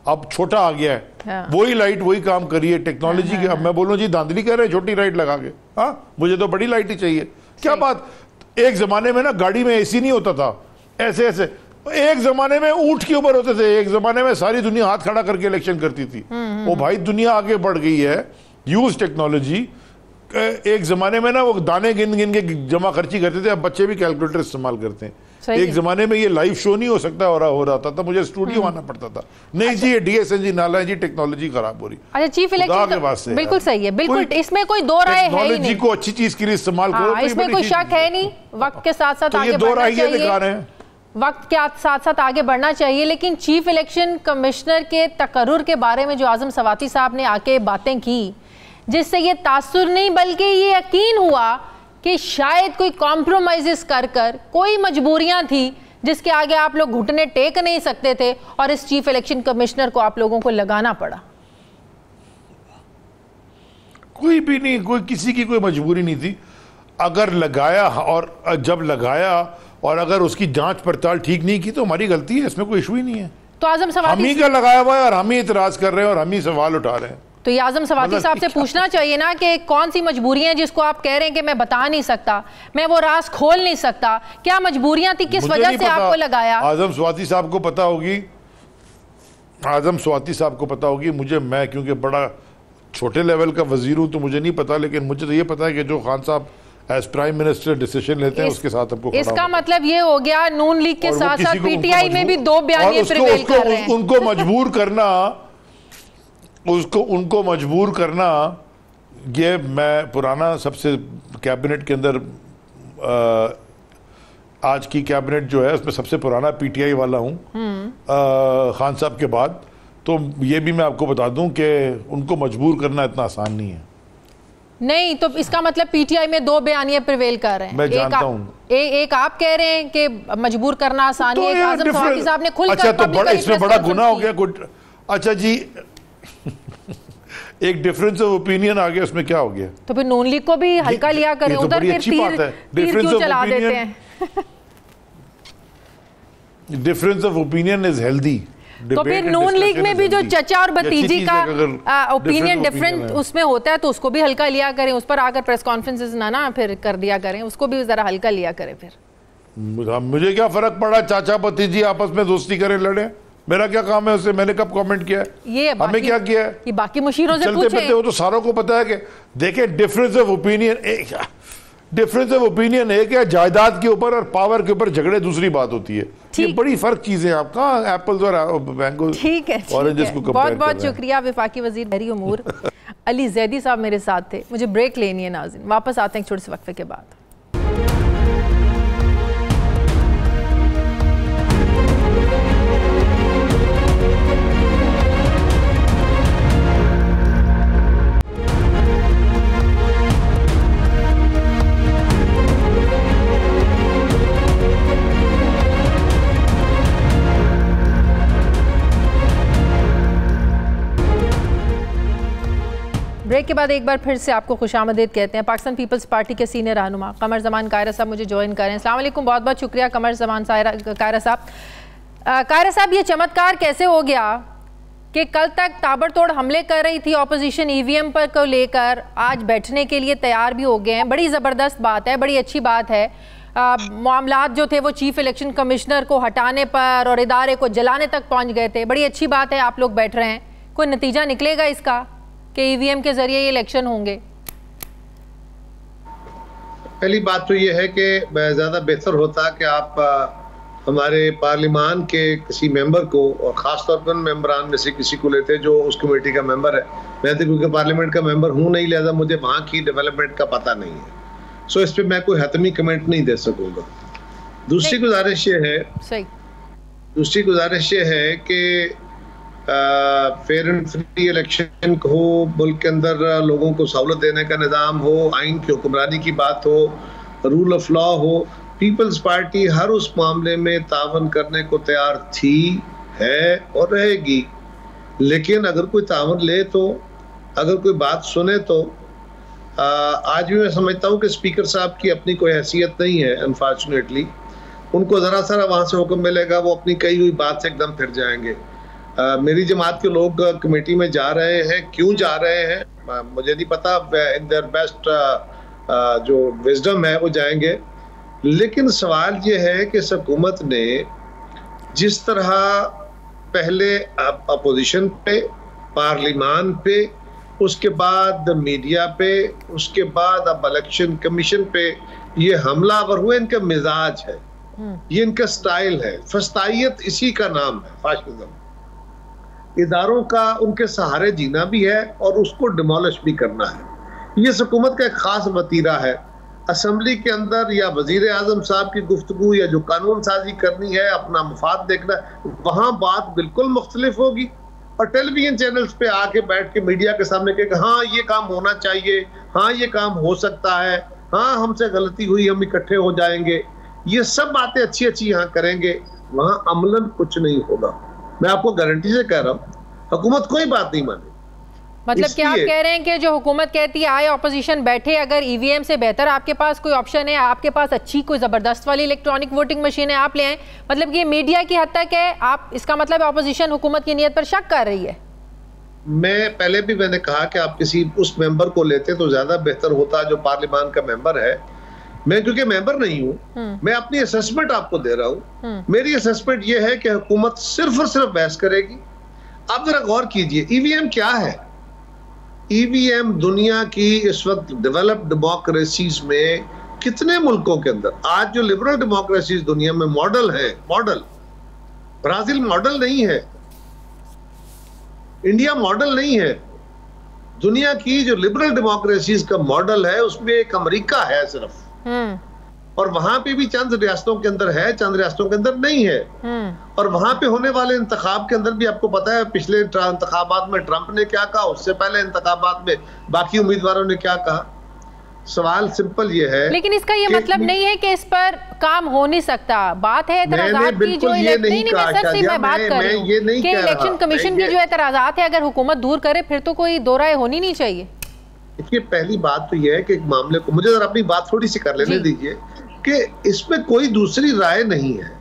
अब छोटा आ गया है, वही लाइट वही काम करिए टेक्नोलॉजी की। अब मैं बोलूं जी धांधली कर रहे हैं छोटी लाइट लगा के, हाँ मुझे तो बड़ी लाइट ही चाहिए। क्या बात, एक जमाने में ना गाड़ी में एसी नहीं होता था, ऐसे एक जमाने में ऊंट के ऊपर होते थे, एक जमाने में सारी दुनिया हाथ खड़ा करके इलेक्शन करती थी। वो भाई दुनिया आगे बढ़ गई है, यूज टेक्नोलॉजी। एक जमाने में ना वो दाने गिन गिन के जमा खर्ची करते थे, अब बच्चे भी कैलकुलेटर इस्तेमाल करते हैं। एक जमाने में ये लाइव शो नहीं हो सकता हो रहा था, मुझे स्टूडियो आना पड़ता था। नहीं जी, ये डीएसएनजी नाला है जी, टेक्नोलॉजी खराब हो रही। अच्छा, चीफ इलेक्शन बिल्कुल सही है, बिल्कुल इसमें कोई दो राय है ही नहीं। टेक्नोलॉजी को अच्छी चीज के लिए इस्तेमाल करो, इसमें कोई शक है नहीं। वक्त के साथ साथ आगे बढ़ना चाहिए। दिखा रहे हैं। वक्त के साथ साथ आगे बढ़ना चाहिए, लेकिन चीफ इलेक्शन कमिश्नर के तकर्रुर के बारे में जो आजम सवाती साहब ने आके बातें की, जिससे ये तासुर नहीं बल्कि ये यकीन हुआ कि शायद कोई कॉम्प्रोमाइज़ कर कोई मजबूरियां थी जिसके आगे आप लोग घुटने टेक नहीं सकते थे और इस चीफ इलेक्शन कमिश्नर को आप लोगों को लगाना पड़ा। कोई भी नहीं, कोई किसी की कोई मजबूरी नहीं थी। अगर लगाया और जब लगाया और अगर उसकी जांच पड़ताल ठीक नहीं की तो हमारी गलती है, इसमें कोई इशू ही नहीं है। तो आजम सवाती हम ही का लगाया हुआ है और हम ही इतराज कर रहे हैं और हम ही सवाल उठा रहे हैं। तो ये आजम सवाती साहब से पूछना चाहिए ना कि कौन सी मजबूरियां हैं जिसको आप कह रहे हैं कि मैं बता नहीं सकता, मैं वो राज खोल नहीं सकता, क्या मजबूरियां थी, किस वजह से आपको लगाया? आजम सवाती साहब को पता होगी, आजम सवाती साहब को पता होगी। मुझे, मैं क्योंकि बड़ा छोटे लेवल का वजीर हूं तो मुझे नहीं पता, लेकिन मुझे तो ये पता है कि जो खान साहब एज प्राइम मिनिस्टर डिसीजन लेते हैं उसके साथ हमको इसका मतलब ये हो गया नून लीग के साथ साथ पीटीआई में भी दो बयानिए प्रिवेल कर रहे हैं। उनको मजबूर करना, उनको मजबूर करना, ये मैं पुराना सबसे कैबिनेट के अंदर आज की कैबिनेट जो है उसमें सबसे पुराना पीटीआई वाला हूं खान साहब के बाद, तो ये भी मैं आपको बता दूं कि उनको मजबूर करना इतना आसान नहीं है। नहीं, तो इसका मतलब पीटीआई में दो बयानिए प्रिवेल कर रहे हैं। मैं जानता हूं। एक आप कह रहे हैं कि मजबूर करना आसान है, एक आजम सवाती साहब ने खुलकर अच्छा, तो बड़ा इसमें बड़ा गुनाह हो गया कुछ। अच्छा जी एक डिफरेंस ऑफ ओपिनियन आ गया, उसमें क्या हो गया? तो फिर नून लीग को भी हल्का लिया करें, उधर फिर तीर क्यों चला देते हैं? Difference of opinion is healthy. तो फिर नून लीग में भी जो चचा और भतीजी का ओपिनियन डिफरेंट उसमें होता है तो उसको भी हल्का लिया करें, उस पर आकर प्रेस कॉन्फ्रेंसेस ना फिर कर दिया करें, उसको भी जरा हल्का लिया करें। फिर मुझे क्या फर्क पड़ा, चाचा भतीजी आपस में दोस्ती करें, लड़े, मेरा क्या काम है उससे? मैंने कब कमेंट किया है? ये हमें क्या किया है? ये बाकी मुशीरों से चलते फिरते हो तो सारों को पता है कि देखें डिफरेंस ऑफ ओपिनियन एक है, जायदाद के ऊपर और पावर के ऊपर झगड़े दूसरी बात होती है। ये बड़ी फर्क चीजें, आपका एप्पल्स और मैंगो ठीक है, ऑरेंजेस को कंपेयर। बहुत बहुत शुक्रिया वफाकी वजीर बहरी उमूर अली जैदी साहब मेरे साथ थे। मुझे ब्रेक लेनी है नाज़रीन, वापस आते हैं एक छोटे से वक्फे के बाद। ब्रेक के बाद एक बार फिर से आपको खुशामदीद कहते हैं। पाकिस्तान पीपल्स पार्टी के सीनियर रहनुमा कमर जमान कायरा साहब मुझे ज्वाइन करें। अस्सलाम वालेकुम, बहुत बहुत शुक्रिया कमर जमान कायरा साहब। कायरा साहब, ये चमत्कार कैसे हो गया कि कल तक ताबड़तोड़ हमले कर रही थी ऑपोजिशन ईवीएम पर को लेकर, आज बैठने के लिए तैयार भी हो गए हैं? बड़ी ज़बरदस्त बात है, बड़ी अच्छी बात है। मामलात जो थे वो चीफ इलेक्शन कमिश्नर को हटाने पर और इदारे को जलाने तक पहुँच गए थे। बड़ी अच्छी बात है आप लोग बैठ रहे हैं, कोई नतीजा निकलेगा इसका कि ईवीएम के जरिए ये इलेक्शन होंगे? पहली बात तो ये है कि ज़्यादा बेहतर होता कि आप हमारे पार्लिमान के किसी मेंबर को, और ख़ास तौर पर मेंबरान में से किसी को लेते जो उस कमेटी का मेंबर है। मैं तो क्योंकि पार्लियामेंट का मेंबर हूँ नहीं, लिहाजा मुझे वहाँ की डेवलपमेंट का पता नहीं है, सो इस पर मैं कोई हतमी कमेंट नहीं दे सकूँगा। दूसरी गुजारिश ये है कि फेयर एंड फ्री इलेक्शन हो, मुल्क के अंदर लोगों को सहूलत देने का निज़ाम हो, आइन की हुक्मरानी की बात हो, रूल ऑफ लॉ हो। पीपल्स पार्टी हर उस मामले में तावन करने को तैयार थी, है और रहेगी। लेकिन अगर कोई तावन ले तो, अगर कोई बात सुने तो, आज भी मैं समझता हूँ कि स्पीकर साहब की अपनी कोई हैसियत नहीं है अनफॉर्चुनेटली। उनको ज़रा सारा वहाँ से हुक्म मिलेगा, वो अपनी कही हुई बात से एकदम फिर जाएंगे। मेरी जमात के लोग कमेटी में जा रहे हैं, क्यों जा रहे हैं मुझे नहीं पता, इन देयर बेस्ट जो विजडम है वो जाएंगे। लेकिन सवाल ये है कि हुकूमत ने जिस तरह पहले अपोजिशन पे, पार्लिमान पे, उसके बाद मीडिया पे, उसके बाद अब इलेक्शन कमीशन पे ये हमलावर हुए, इनका मिजाज है, ये इनका स्टाइल है। फस्तायत इसी का नाम है, फाशिज्म। इदारों का उनके सहारे जीना भी है और उसको डिमोलिश भी करना है। ये हुकूमत का एक खास वतीरा है। असम्बली के अंदर या वजीर आजम साहब की गुफ्तगू या जो कानून साजी करनी है, अपना मफाद देखना, वहां बात बिल्कुल मुख्तलिफ होगी। और टेलीविजन चैनल्स पे आके बैठ के मीडिया के सामने कहेगा हाँ ये काम होना चाहिए, हाँ ये काम हो सकता है, हाँ हमसे गलती हुई, हम इकट्ठे हो जाएंगे, ये सब बातें अच्छी अच्छी यहाँ करेंगे, वहां अमलन कुछ नहीं होगा। मैं आपको गारंटी से कह रहा हूँ, हुकूमत कोई बात नहीं माने। मतलब क्या आप कह रहे हैं कि जो हुकूमत कहती है आए ऑपोजिशन बैठे, अगर ईवीएम से बेहतर आपके पास कोई ऑप्शन है, आपके पास अच्छी कोई ज़बरदस्त वाली इलेक्ट्रॉनिक वोटिंग मशीन है, आप ले आए, मतलब कि ये मीडिया की हद तक है, आप इसका मतलब ऑपोजिशन हुकूमत की नीयत पर शक कर रही है? मैं पहले भी मैंने कहा कि आप किसी उस मेंबर को लेते तो ज्यादा बेहतर होता जो पार्लियामान का मेंबर है। मैं क्योंकि मेंबर नहीं हूं, मैं अपनी असेसमेंट आपको दे रहा हूं। मेरी असेसमेंट यह है कि हुकूमत सिर्फ और सिर्फ बहस करेगी। आप जरा गौर कीजिए, ईवीएम क्या है? ईवीएम दुनिया की इस वक्त डेवलप्ड डेमोक्रेसीज में कितने मुल्कों के अंदर, आज जो लिबरल डेमोक्रेसीज दुनिया में मॉडल है, मॉडल ब्राजील मॉडल नहीं है, इंडिया मॉडल नहीं है, दुनिया की जो लिबरल डेमोक्रेसीज का मॉडल है उसमें एक अमेरिका है सिर्फ, और वहां पे भी चंद रियासतों के अंदर है, चंद रियासतों के अंदर नहीं है। और वहां पे होने वाले इंतखाब के अंदर भी आपको पता है पिछले इंतखाबात में ट्रंप ने क्या कहा, उससे पहले इंतखाबात में बाकी उम्मीदवारों ने क्या कहा। सवाल सिंपल ये है, लेकिन इसका ये मतलब नहीं है कि इस पर काम हो नहीं सकता। बात है एतराजात की, जो इलेक्शन कमीशन की जो एतराजात है अगर हुकूमत दूर करे फिर तो कोई दो राय होनी नहीं चाहिए। देखिए पहली बात तो यह है कि एक मामले को, मुझे जरा अपनी बात थोड़ी सी कर लेने दीजिए, कि इसमें कोई दूसरी राय नहीं है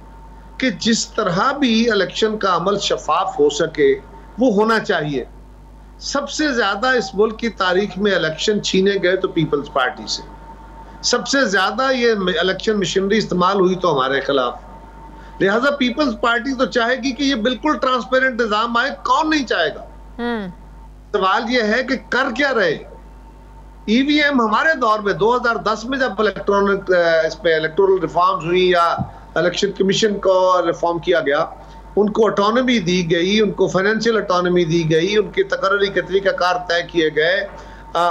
कि जिस तरह भी इलेक्शन का अमल शफाफ हो सके वो होना चाहिए। सबसे ज्यादा इस मुल्क की तारीख में इलेक्शन छीने गए तो पीपल्स पार्टी से, सबसे ज्यादा ये इलेक्शन मशीनरी इस्तेमाल हुई तो हमारे खिलाफ। लिहाजा पीपल्स पार्टी तो चाहेगी कि ये बिल्कुल ट्रांसपेरेंट निजाम आए, कौन नहीं चाहेगा। सवाल ये है कि कर क्या रहे। ईवीएम हमारे दौर में 2010 में जब इलेक्ट्रॉनिक इस पे इलेक्टोरल रिफॉर्म्स हुई या इलेक्शन कमीशन को रिफॉर्म किया गया, उनको ऑटोनॉमी दी गई, उनको फाइनेंशियल ऑटोनॉमी दी गई, उनके तकर्री के तरीक़ाकार तय किए गए,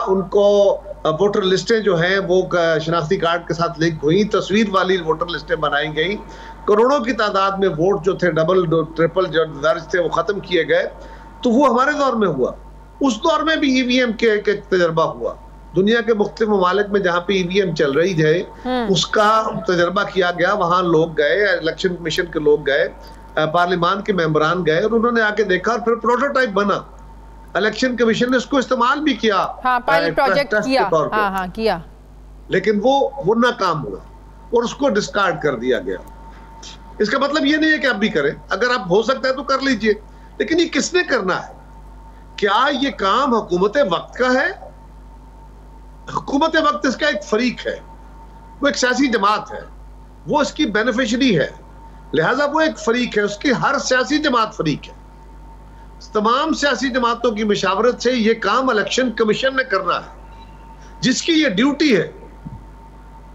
उनको वोटर लिस्टें जो हैं वो शनाख्ती कार्ड के साथ लिंक हुई, तस्वीर वाली वोटर लिस्टें बनाई गई, करोड़ों की तादाद में वोट जो थे डबल ट्रिपल जो दर्ज थे वो ख़त्म किए गए। तो वो हमारे दौर में हुआ। उस दौर में भी ईवीएम के तजर्बा हुआ। दुनिया के मुख्तलिफ ममालिक में जहाँ पे ईवीएम चल रही है उसका तजर्बा किया गया। वहां लोग गए, इलेक्शन कमीशन के लोग गए, पार्लियामान के मेंबरान गए और उन्होंने आके देखा और फिर प्रोटोटाइप बना। इलेक्शन कमीशन ने उसको इस्तेमाल भी किया, पायलट प्रोजेक्ट किया, लेकिन वो नाकाम हुआ और उसको डिस्कार्ड कर दिया गया। इसका मतलब ये नहीं है कि आप भी करें, अगर आप हो सकता है तो कर लीजिए, लेकिन ये किसने करना है? क्या ये काम हुकूमत वक्त का है? हुकूमत वक्त इसका एक फरीक है, वो एक सियासी जमात है, वो इसकी बेनिफिशरी है, लिहाजा वो एक फरीक है, उसकी हर सियासी जमात फरीक है। तमाम सियासी जमातों की मशावरत से ये काम इलेक्शन कमीशन ने करना है, जिसकी ये ड्यूटी है।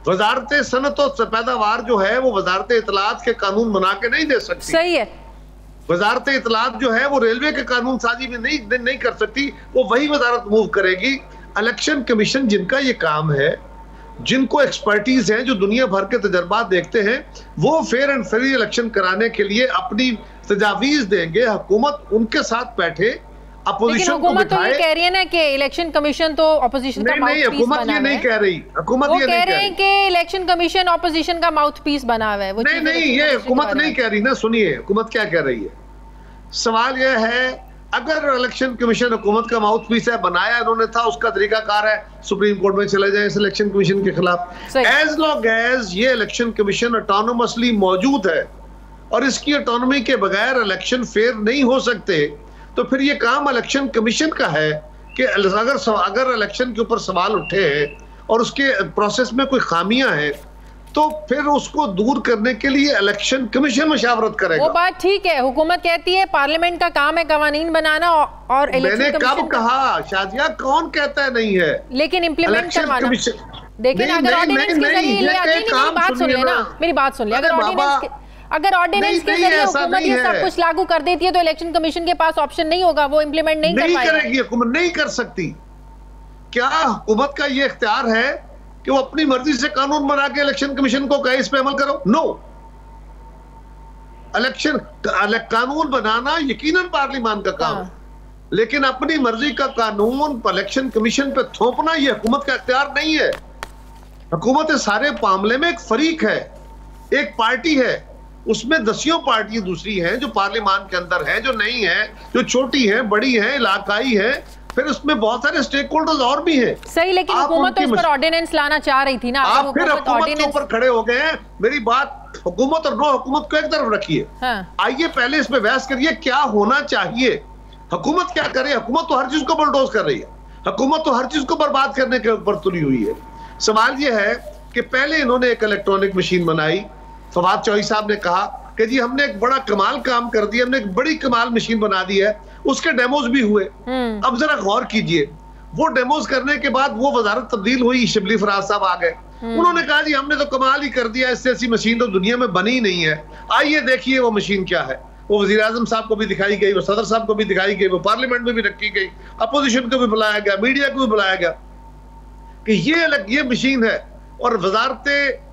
वजारत सनत और पैदावार जो है वो वजारत इतलात के कानून बना के नहीं दे सकती। सही है। वजारत इतलात जो है वो रेलवे के कानून साजी में नहीं कर सकती, वो वही वजारत मूव करेगी। इलेक्शन कमीशन जिनका ये काम है, जिनको एक्सपर्टीज है, जो दुनिया भर के तजर्बात देखते हैं, वो फेयर एंड फ्री इलेक्शन कराने के लिए अपनी तजावीज देंगे। हुकूमत उनके साथ बैठे, अपोजिशन को बिठाए। तो ये कह रही है ना कि इलेक्शन कमीशन तो ऑपोजिशन का माउथपीस बना है। हुकूमत ये नहीं कह रही, हुकूमत ये नहीं कह रही कि इलेक्शन कमीशन ऑपोजिशन का माउथपीस बना हुआ है। नहीं, ये हुकूमत नहीं कह रही ना। सुनिए हुकूमत क्या कह रही है। सवाल यह है, अगर इलेक्शन कमीशन हुकूमत का माउथपीस है, बनाया इन्होंने था, उसका तरीकाकार है, सुप्रीम कोर्ट में चले जाए इस इलेक्शन कमीशन के खिलाफ। एज लॉन्ग एज ये इलेक्शन कमीशन ऑटोनोमसली मौजूद है और इसकी ऑटोनॉमी के बगैर इलेक्शन फेयर नहीं हो सकते, तो फिर ये काम इलेक्शन कमीशन का है कि अगर इलेक्शन के ऊपर सवाल उठे हैं और उसके प्रोसेस में कोई खामियां हैं तो फिर उसको दूर करने के लिए इलेक्शन कमीशन मशावरत करेगा। वो बात ठीक है, हुकूमत कहती है पार्लियामेंट का काम है कवानीन बनाना और मैंने कब कहा शाजिया, कौन कहता है नहीं है, लेकिन इम्प्लीमेंट करवाना। लेकिन अगर ऑर्डिनेंस के जरिए मेरी बात सुन ले, अगर ऑर्डिनेंस के जरिए हुकूमत ये सब कुछ लागू कर देती है तो इलेक्शन कमीशन के पास ऑप्शन नहीं होगा, वो इम्प्लीमेंट नहीं करेगी। हुकूमत नहीं कर सकती। क्या हुकूमत का ये इख्तियार है कि वो अपनी मर्जी से कानून बना के इलेक्शन कमीशन को कहे इस पे अमल करो? नो। इलेक्शन कानून बनाना यकीनन पार्लियामान का काम है, लेकिन अपनी मर्जी का कानून इलेक्शन कमीशन पे थोपना ये हुकूमत का इख्तियार नहीं है। हुकूमत इस सारे मामले में एक फरीक है, एक पार्टी है, उसमें दसियों पार्टियां दूसरी हैं जो पार्लियामान के अंदर है, जो नहीं है, जो छोटी है, बड़ी है, इलाकाई है, फिर उसमें बहुत सारे स्टेक होल्डर्स और भी हैं। सही, लेकिन हुकूमत तो इस पर ऑर्डिनेंस लाना चाह रही थी ना। आप फिर हुकूमत के ऊपर खड़े हो गए हैं। मेरी बात हुकूमत और नो हुकूमत को एक तरफ रखिए। आइए पहले इस पे बहस करिए क्या होना चाहिए। हुकूमत क्या करे? हुकूमत तो हर चीज को बुलडोज कर रही है, हुकूमत तो हर चीज को बर्बाद करने के ऊपर तुली हुई है। सवाल यह है कि पहले इन्होंने एक इलेक्ट्रॉनिक मशीन बनाई, फवाद चौधरी साहब ने कहा कि जी हमने एक बड़ा कमाल काम कर दिया, हमने एक बड़ी कमाल मशीन बना दी है, उसके डेमोज भी हुए। अब जरा गौर कीजिए, वो डेमोज करने के बाद वो वजारत तब्दील हुई, शिबली फराज साहब आ गए, उन्होंने कहा जी हमने तो कमाल ही कर दिया, इससे ऐसी मशीन तो दुनिया में बनी नहीं है। आइए देखिए वो मशीन क्या है। वो वजीर आजम साहब को भी दिखाई गई, वो सदर साहब को भी दिखाई गई, वो पार्लियामेंट में भी रखी गई, अपोजिशन को भी बुलाया गया, मीडिया को भी बुलाया गया कि ये मशीन है। और वजारत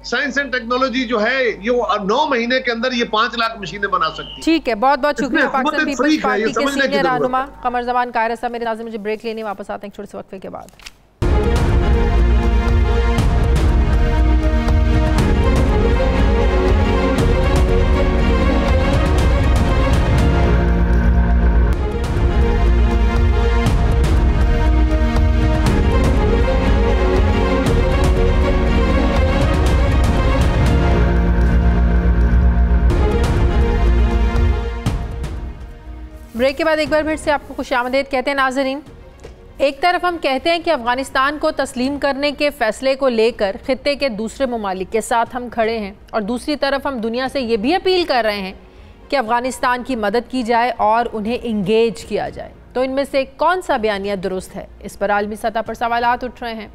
साइंस एंड टेक्नोलॉजी जो है ये 9 महीने के अंदर ये 5 लाख मशीनें बना सकती है। ठीक है, बहुत बहुत शुक्रिया। पाकिस्तान पीपल्स पार्टी के सीनियर रहनुमा कमर जमान कायरा साहब। मेरे नाज़रीन मुझे ब्रेक लेने वापस आते हैं एक छोटे से वक्फे के बाद। ब्रेक के बाद एक बार फिर से आपको खुशामदीद कहते हैं नाजरीन। एक तरफ हम कहते हैं कि अफ़गानिस्तान को तस्लीम करने के फ़ैसले को लेकर ख़ित्ते के दूसरे ममालिक के साथ हम खड़े हैं, और दूसरी तरफ हम दुनिया से ये भी अपील कर रहे हैं कि अफ़गानिस्तान की मदद की जाए और उन्हें इंगेज किया जाए। तो इनमें से कौन सा बयानिया दुरुस्त है? इस पर आलमी सतह पर सवालात उठ रहे हैं।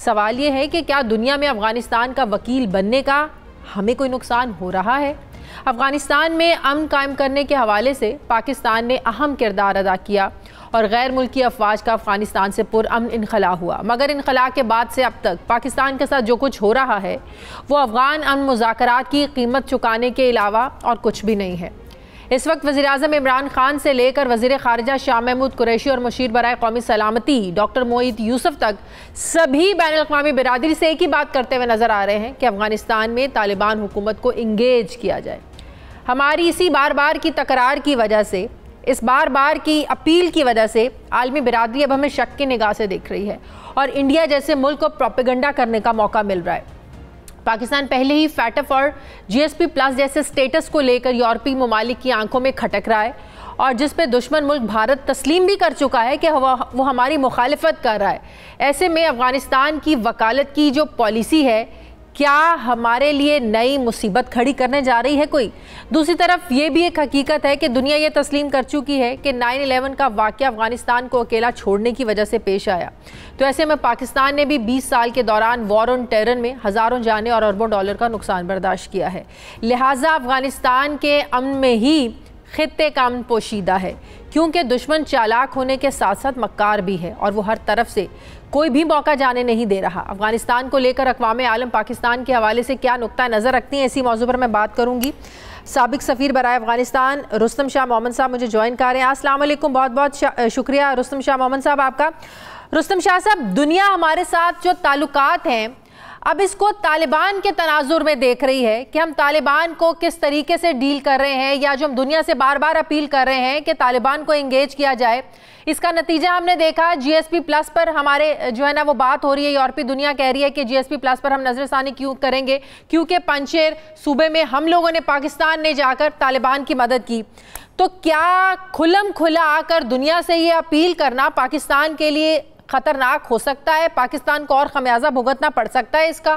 सवाल ये है कि क्या दुनिया में अफ़गानिस्तान का वकील बनने का हमें कोई नुकसान हो रहा है? अफ़गानिस्तान में अमन कायम करने के हवाले से पाकिस्तान ने अहम किरदार अदा किया और गैर मुल्की अफवाज का अफ़गानिस्तान से पुरअमन इनखला हुआ, मगर इनखला के बाद से अब तक पाकिस्तान के साथ जो कुछ हो रहा है वो अफ़गान अमन मुज़ाकरात की कीमत चुकाने के अलावा और कुछ भी नहीं है। इस वक्त वज़ीर-ए-आज़म इमरान खान से लेकर वज़ीर ख़ारिजा शाह महमूद कुरैशी और मुशीर बराए कौमी सलामती डॉक्टर मोईद यूसुफ तक सभी बैनुल-अक़वामी बिरादरी से एक ही बात करते हुए नज़र आ रहे हैं कि अफ़गानिस्तान में तालिबान हुकूमत को इंगेज किया जाए। हमारी इसी बार बार की तकरार की वजह से, इस बार बार की अपील की वजह से आलमी बिरादरी अब हमें शक की निगाह से देख रही है और इंडिया जैसे मुल्क को प्रोपेगेंडा करने का मौका मिल रहा है। पाकिस्तान पहले ही फैटफ और GSP प्लस जैसे स्टेटस को लेकर यूरोपीय ममालिक की आंखों में खटक रहा है और जिस पे दुश्मन मुल्क भारत तस्लीम भी कर चुका है कि वो हमारी मुखालिफत कर रहा है। ऐसे में अफ़गानिस्तान की वकालत की जो पॉलिसी है क्या हमारे लिए नई मुसीबत खड़ी करने जा रही है कोई? दूसरी तरफ ये भी एक हकीकत है कि दुनिया ये तस्लीम कर चुकी है कि 9/11 का वाक़या अफ़गानिस्तान को अकेला छोड़ने की वजह से पेश आया। तो ऐसे में पाकिस्तान ने भी 20 साल के दौरान वॉर ऑन टेरर में हज़ारों जानें और अरबों डॉलर का नुकसान बर्दाश्त किया है। लिहाजा अफ़गानिस्तान के अमन में ही ख़ित्ते का अमन पोशीदा है, क्योंकि दुश्मन चालाक होने के साथ साथ मक्कार भी है और वो हर तरफ से कोई भी मौका जाने नहीं दे रहा। अफ़गानिस्तान को लेकर अक़वाम आलम पाकिस्तान के हवाले से क्या नुक्ता नज़र रखती हैं, इसी मौजू पर मैं बात करूँगी। साबिक़ सफ़ीर बराए अफ़गानिस्तान रुस्तम शाह मोहम्मद साहब मुझे ज्वाइन कर रहे हैं। अस्सलाम वालेकुम, बहुत बहुत शुक्रिया रुस्तम शाह मोहम्मद साहब आपका। रुस्तम शाह साहब, दुनिया हमारे साथ जो ताल्लुकात हैं अब इसको तालिबान के तनाजुर में देख रही है कि हम तालिबान को किस तरीके से डील कर रहे हैं, या जो हम दुनिया से बार बार अपील कर रहे हैं कि तालिबान को इंगेज किया जाए, इसका नतीजा हमने देखा। GSP प्लस पर हमारे जो है ना वो बात हो रही है, यूरोपीय दुनिया कह रही है कि GSP प्लस पर हम नजरसानी क्यों करेंगे, क्योंकि पंजशेर सूबे में हम लोगों ने, पाकिस्तान ने जाकर तालिबान की मदद की। तो क्या खुलम खुला आकर दुनिया से ये अपील करना पाकिस्तान के लिए खतरनाक हो सकता है? पाकिस्तान को और खमियाजा भुगतना पड़ सकता है इसका?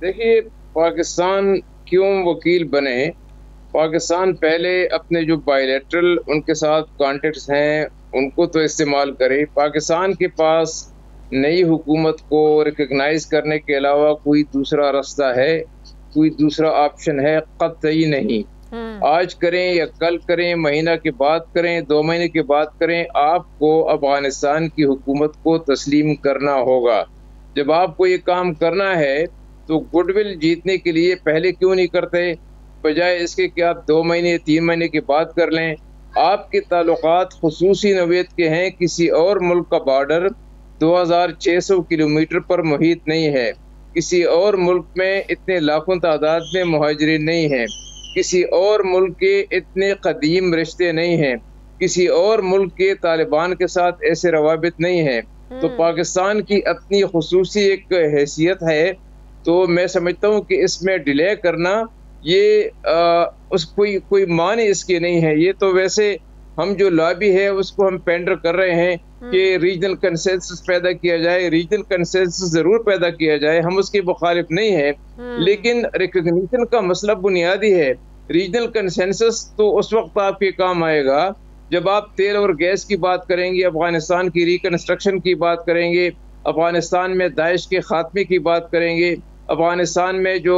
देखिए, पाकिस्तान क्यों वकील बने? पाकिस्तान पहले अपने जो बायलैटरल उनके साथ कॉन्टेक्ट्स हैं उनको तो इस्तेमाल करे। पाकिस्तान के पास नई हुकूमत को रिकग्नाइज करने के अलावा कोई दूसरा रास्ता है, कोई दूसरा ऑप्शन है? कतई नहीं। आज करें या कल करें, महीना के बाद करें, 2 महीने के बाद करें, आपको अफगानिस्तान की हुकूमत को तस्लीम करना होगा। जब आपको ये काम करना है तो गुडविल जीतने के लिए पहले क्यों नहीं करते, बजाय इसके कि आप 2 महीने 3 महीने के बाद कर लें। आपके ताल्लुकात खुसूसी नौइयत के हैं, किसी और मुल्क का बॉर्डर 2600 किलोमीटर पर मुहित नहीं है, किसी और मुल्क में इतने लाखों तादाद में मुहाजिरीन नहीं हैं, किसी और मुल्क के इतने कदीम रिश्ते नहीं हैं, किसी और मुल्क के तालिबान के साथ ऐसे रवाबित नहीं हैं। तो पाकिस्तान की अपनी खुसूसी एक हैसियत है, तो मैं समझता हूँ कि इसमें डिले करना ये कोई माने इसके नहीं है। ये तो वैसे हम जो लॉबी है उसको हम पेंडर कर रहे हैं कि रीजनल कंसेंसस पैदा किया जाए, रीजनल कंसेंसस जरूर पैदा किया जाए, हम उसके मुखालिफ नहीं है, लेकिन रिकग्निशन का मसला बुनियादी है। रीजनल कंसेंसस तो उस वक्त आपके काम आएगा जब आप तेल और गैस की बात करेंगे, अफगानिस्तान की रिकन्स्ट्रक्शन की बात करेंगे, अफगानिस्तान में दाइश के खात्मे की बात करेंगे, अफगानिस्तान में जो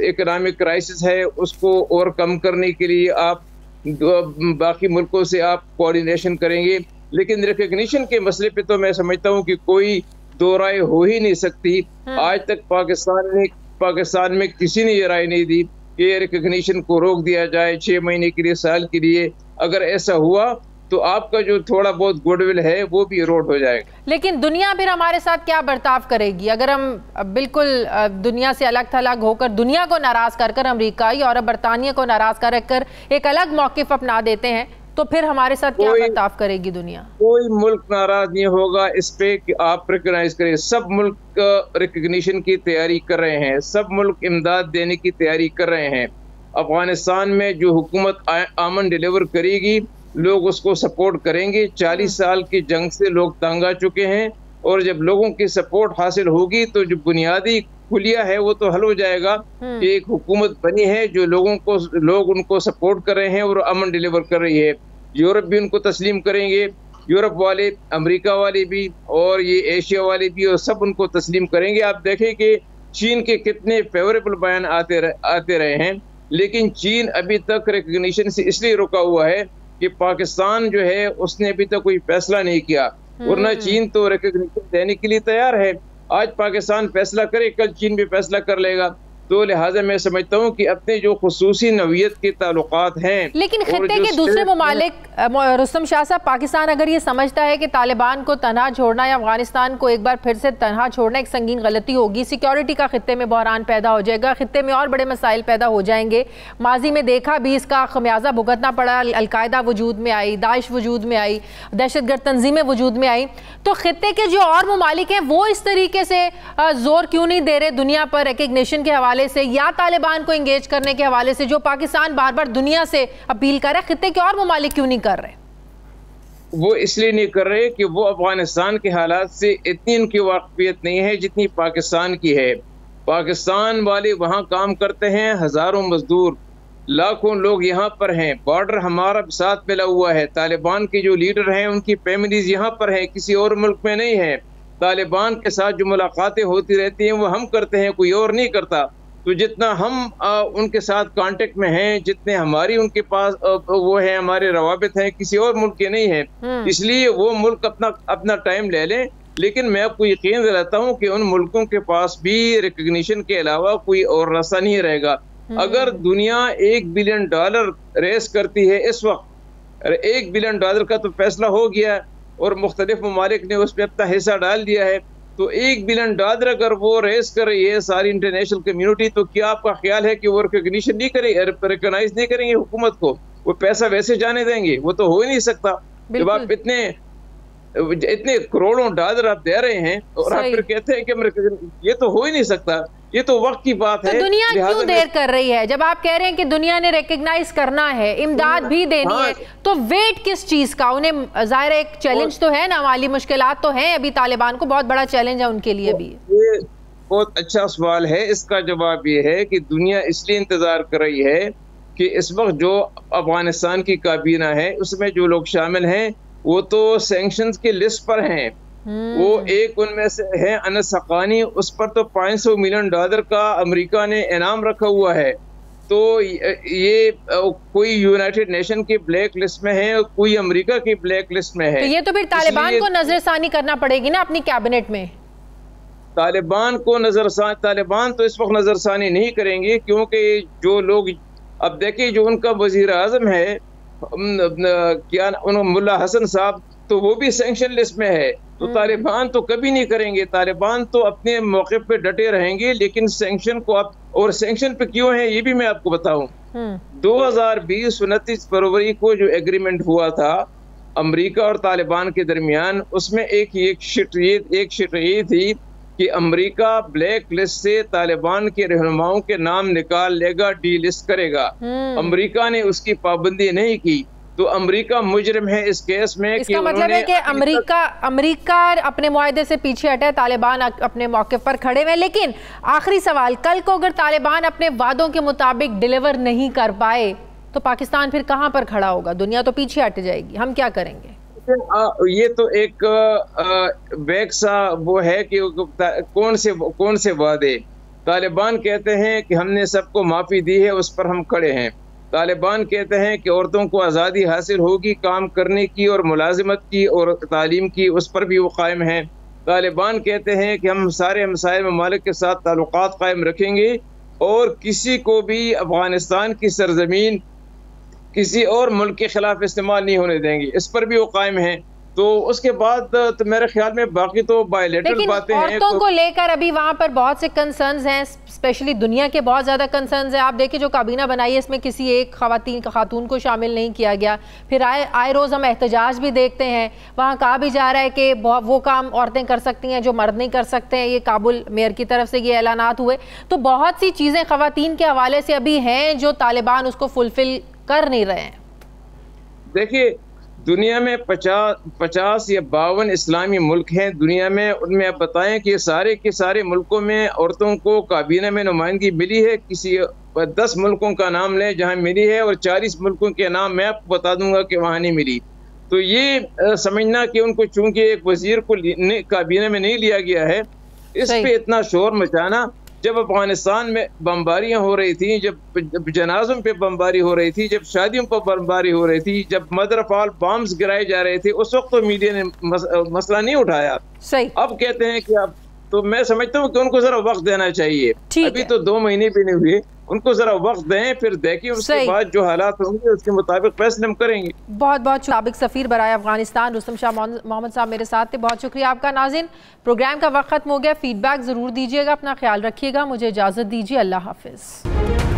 इकोनॉमिक क्राइसिस है उसको ओवरकम करने के लिए आप बाकी मुल्कों से आप कोऑर्डिनेशन करेंगे। लेकिन रिकग्निशन के मसले पे तो मैं समझता हूँ कि कोई दो राय हो ही नहीं सकती। आज तक पाकिस्तान में किसी ने ये राय नहीं दी कि रिकग्निशन को रोक दिया जाए 6 महीने के लिए, साल के लिए। अगर ऐसा हुआ तो आपका जो थोड़ा बहुत गुडविल है वो भी इरोड हो जाएगा। लेकिन दुनिया फिर हमारे साथ क्या बर्ताव करेगी अगर हम बिल्कुल दुनिया से अलग थलग होकर, दुनिया को नाराज कर अमेरिका और बरतानिया को नाराज कर एक अलग मौकिफ अपना देते हैं, तो फिर हमारे साथ क्या बर्ताव करेगी दुनिया? कोई मुल्क नाराज नहीं होगा इस पे कि आप रिकग्नाइज करें। सब मुल्क रिकग्निशन की तैयारी कर रहे हैं, सब मुल्क इमदाद देने की तैयारी कर रहे हैं। अफगानिस्तान में जो हुकूमत आमन डिलीवर करेगी लोग उसको सपोर्ट करेंगे। 40 साल की जंग से लोग तंग आ चुके हैं, और जब लोगों की सपोर्ट हासिल होगी तो जो बुनियादी खुलिया है वो तो हल हो जाएगा कि एक हुकूमत बनी है जो लोग उनको सपोर्ट कर रहे हैं और अमन डिलीवर कर रही है। यूरोप भी उनको तस्लीम करेंगे, यूरोप वाले, अमेरिका वाले भी, और ये एशिया वाले भी, और सब उनको तस्लीम करेंगे। आप देखें कि चीन के कितने फेवरेबल बयान आते रहे हैं, लेकिन चीन अभी तक रिकग्निशन से इसलिए रुका हुआ है कि पाकिस्तान जो है उसने अभी तक कोई फैसला नहीं किया, वरना चीन तो रिकग्निशन देने के लिए तैयार है। आज पाकिस्तान फैसला करे, कल चीन भी फैसला कर लेगा। तो लिहाजा मैं समझता हूँ कि अपने जो खुसूसी नौइयत के ताल्लुकात हैं, लेकिन खित्ते के दूसरे ममालिक, रुस्तम शाह साहब, पाकिस्तान अगर ये समझता है कि तालिबान को तनहा छोड़ना या अफगानिस्तान को एक बार फिर से तनहा छोड़ना एक संगीन गलती होगी, सिक्योरिटी का खित्ते में बहरान पैदा हो जाएगा, खित्ते में और बड़े मसाइल पैदा हो जाएंगे। माजी में देखा भी, इसका खमियाजा भुगतना पड़ा। अलकायदा वजूद में आई, दाइश वजूद में आई, दहशतगर्द तंजीमें वजूद में आई। तो खित्ते के जो और ममालिक हैं वो इस तरीके से जोर क्यों नहीं दे रहे दुनिया पर रिकग्निशन के हवाले से या तालिबान को एंगेज करने के हवाले से, जो पाकिस्तान बार बार दुनिया से अपील कर रहा है? खित्ते के और ममालिक क्यों नहीं कर रहे? वो इसलिए नहीं कर रहे कि वो अफगानिस्तान के हालात से इतनी उनकी वाकफियत नहीं है जितनी पाकिस्तान की है। पाकिस्तान वाले वहाँ काम करते हैं, हजारों मजदूर, लाखों लोग यहाँ पर हैं, बॉर्डर हमारा साथ मिला हुआ है। तालिबान के जो लीडर हैं उनकी फैमिलीज यहाँ पर हैं, किसी और मुल्क में नहीं है। तालिबान के साथ जो मुलाकातें होती रहती हैं वो हम करते हैं, कोई और नहीं करता। तो जितना हम उनके साथ कांटेक्ट में हैं, जितने हमारी उनके पास वो है, हमारे रवाबित हैं, किसी और मुल्क के नहीं है। इसलिए वो मुल्क अपना टाइम ले लें। लेकिन मैं आपको यकीन दिलाता हूँ कि उन मुल्कों के पास भी रिकग्निशन के अलावा कोई और रास्ता नहीं रहेगा। अगर दुनिया $1 बिलियन रेस करती है इस वक्त, $1 बिलियन का तो फैसला हो गया और मुख्तलिफ ममालिक ने उस पर अपना हिस्सा डाल दिया है, तो $1 बिलियन अगर वो रेस कर रही है सारी इंटरनेशनल कम्युनिटी, तो क्या आपका ख्याल है कि वो रिकग्निशन नहीं करेंगे, रिकॉग्नाइज नहीं करेंगे हुकूमत को? वो पैसा वैसे जाने देंगे? वो तो हो ही नहीं सकता। जब आप इतने करोड़ों डॉलर आप दे रहे हैं और आप फिर कहते हैं कि ये तो हो ही नहीं सकता, ये तो वक्त की बात है। तो दुनिया क्यों देर कर रही है? जब आप कह रहे हैं कि दुनिया ने रिकग्नाइज करना है, इमदाद भी देनी है, तो वेट किस चीज का? उन्हें जाहिर एक चैलेंज तो है ना, माली मुश्किलात तो हैं, अभी तालिबान को बहुत बड़ा चैलेंज है उनके लिए भी। ये बहुत अच्छा सवाल है। इसका जवाब ये है कि दुनिया इसलिए इंतजार कर रही है कि इस वक्त जो अफगानिस्तान की काबीना है उसमें जो लोग शामिल हैं वो तो सैंक्शंस की लिस्ट पर हैं। वो एक उनमें से है अनस हक्कानी, उस पर तो $500 मिलियन का अमेरिका ने इनाम रखा हुआ है। तो ये कोई यूनाइटेड नेशन की ब्लैक लिस्ट में है और कोई अमेरिका की ब्लैक लिस्ट में है। तो ये तो फिर तालिबान को नजरसानी करना पड़ेगी ना अपनी कैबिनेट में। तालिबान तो इस वक्त नज़रसानी नहीं करेंगे, क्योंकि जो लोग अब देखिए, जो उनका वजीर आज़म है क्या मुल्ला हसन साहब, तो वो भी सैंक्शन लिस्ट में है। तो तालिबान तो कभी नहीं करेंगे, तालिबान तो अपने मौके पे डटे रहेंगे। लेकिन सैंक्शन को आप, और सैंक्शन पे क्यों है ये भी मैं आपको बताऊं। 2020 29 फरवरी को जो एग्रीमेंट हुआ था अमेरिका और तालिबान के दरमियान, उसमें एक शिट ये थी कि अमेरिका ब्लैक लिस्ट से तालिबान के रहनुमाओं के नाम निकाल लेगा, डी लिस्ट करेगा। अमेरिका ने उसकी पाबंदी नहीं की, तो अमेरिका मुजरिम है इस केस में। इसका मतलब है कि अमेरिका अपने मुआहदे से पीछे हटा है, तालिबान अपने मौके पर खड़े हुए। लेकिन आखिरी सवाल, कल को अगर तालिबान अपने वादों के मुताबिक डिलीवर नहीं कर पाए तो पाकिस्तान फिर कहां पर खड़ा होगा? दुनिया तो पीछे हट जाएगी, हम क्या करेंगे? ये तो एक बैक सा वो है कि कौन से वादे। तालिबान कहते हैं कि हमने सबको माफ़ी दी है, उस पर हम खड़े हैं। तालिबान कहते हैं कि औरतों को आज़ादी हासिल होगी काम करने की और मुलाजिमत की और तालीम की, उस पर भी वो कायम हैं। तालिबान कहते हैं कि हम सारे हमसाये ममालिक के साथ ताल्लुकात कायम रखेंगे और किसी को भी अफगानिस्तान की सरजमीन किसी और मुल्क के खिलाफ इस्तेमाल नहीं होने देंगे, इस पर भी वो कायम हैं। तो उसके बाद तो मेरे ख्याल में बाकी तो बायलैटरल बातें हैं। औरतों को लेकर अभी वहाँ पर बहुत से कंसर्न्स हैं, स्पेशली दुनिया के बहुत ज़्यादा कंसर्न्स हैं। आप देखिए जो काबीना बनाई है इसमें किसी एक खातून को शामिल नहीं किया गया। फिर आए रोज़ हम एहतजाज भी देखते हैं, वहाँ कहा भी जा रहा है कि वो काम औरतें कर सकती हैं जो मर्द नहीं कर सकते हैं। ये काबुल मेयर की तरफ से ये ऐलानात हुए। तो बहुत सी चीज़ें ख़वातीन के हवाले से अभी हैं जो तालिबान उसको फुलफिल कर नहीं रहे हैं। देखिए दुनिया में 50 या 52 इस्लामी मुल्क हैं दुनिया में, उनमें आप बताएं कि सारे के सारे मुल्कों में औरतों को काबीना में नुमाइंदगी मिली है। किसी 10 मुल्कों का नाम लें जहां मिली है, और 40 मुल्कों के नाम मैं आपको बता दूंगा कि वहां नहीं मिली। तो ये समझना कि उनको चूंकि एक वजीर को काबीना में नहीं लिया गया है, इस पे इतना शोर मचाना। जब अफगानिस्तान में बमबारियां हो रही थी, जब जनाजों पे बमबारी हो रही थी, जब शादियों पर बमबारी हो रही थी, जब मदर ऑफ ऑल बॉम्ब्स गिराए जा रहे थे, उस वक्त तो मीडिया ने मसला नहीं उठाया। सही। अब कहते हैं कि अब तो मैं समझता हूँ कि उनको जरा वक्त देना चाहिए। अभी तो 2 महीने भी नहीं हुए, उनको जरा वक्त दें, फिर देखिए उसके बाद जो हालात होंगे उसके मुताबिक फैसले हम करेंगे। बहुत बहुत साबिक सफीर बराए अफगानिस्तान रुस्तम शाह मोहम्मद साहब मेरे साथ थे, बहुत शुक्रिया आपका। नाज़रीन प्रोग्राम का वक्त खत्म हो गया, फीडबैक जरूर दीजिएगा, अपना ख्याल रखिएगा, मुझे इजाजत दीजिए, अल्लाह हाफिज।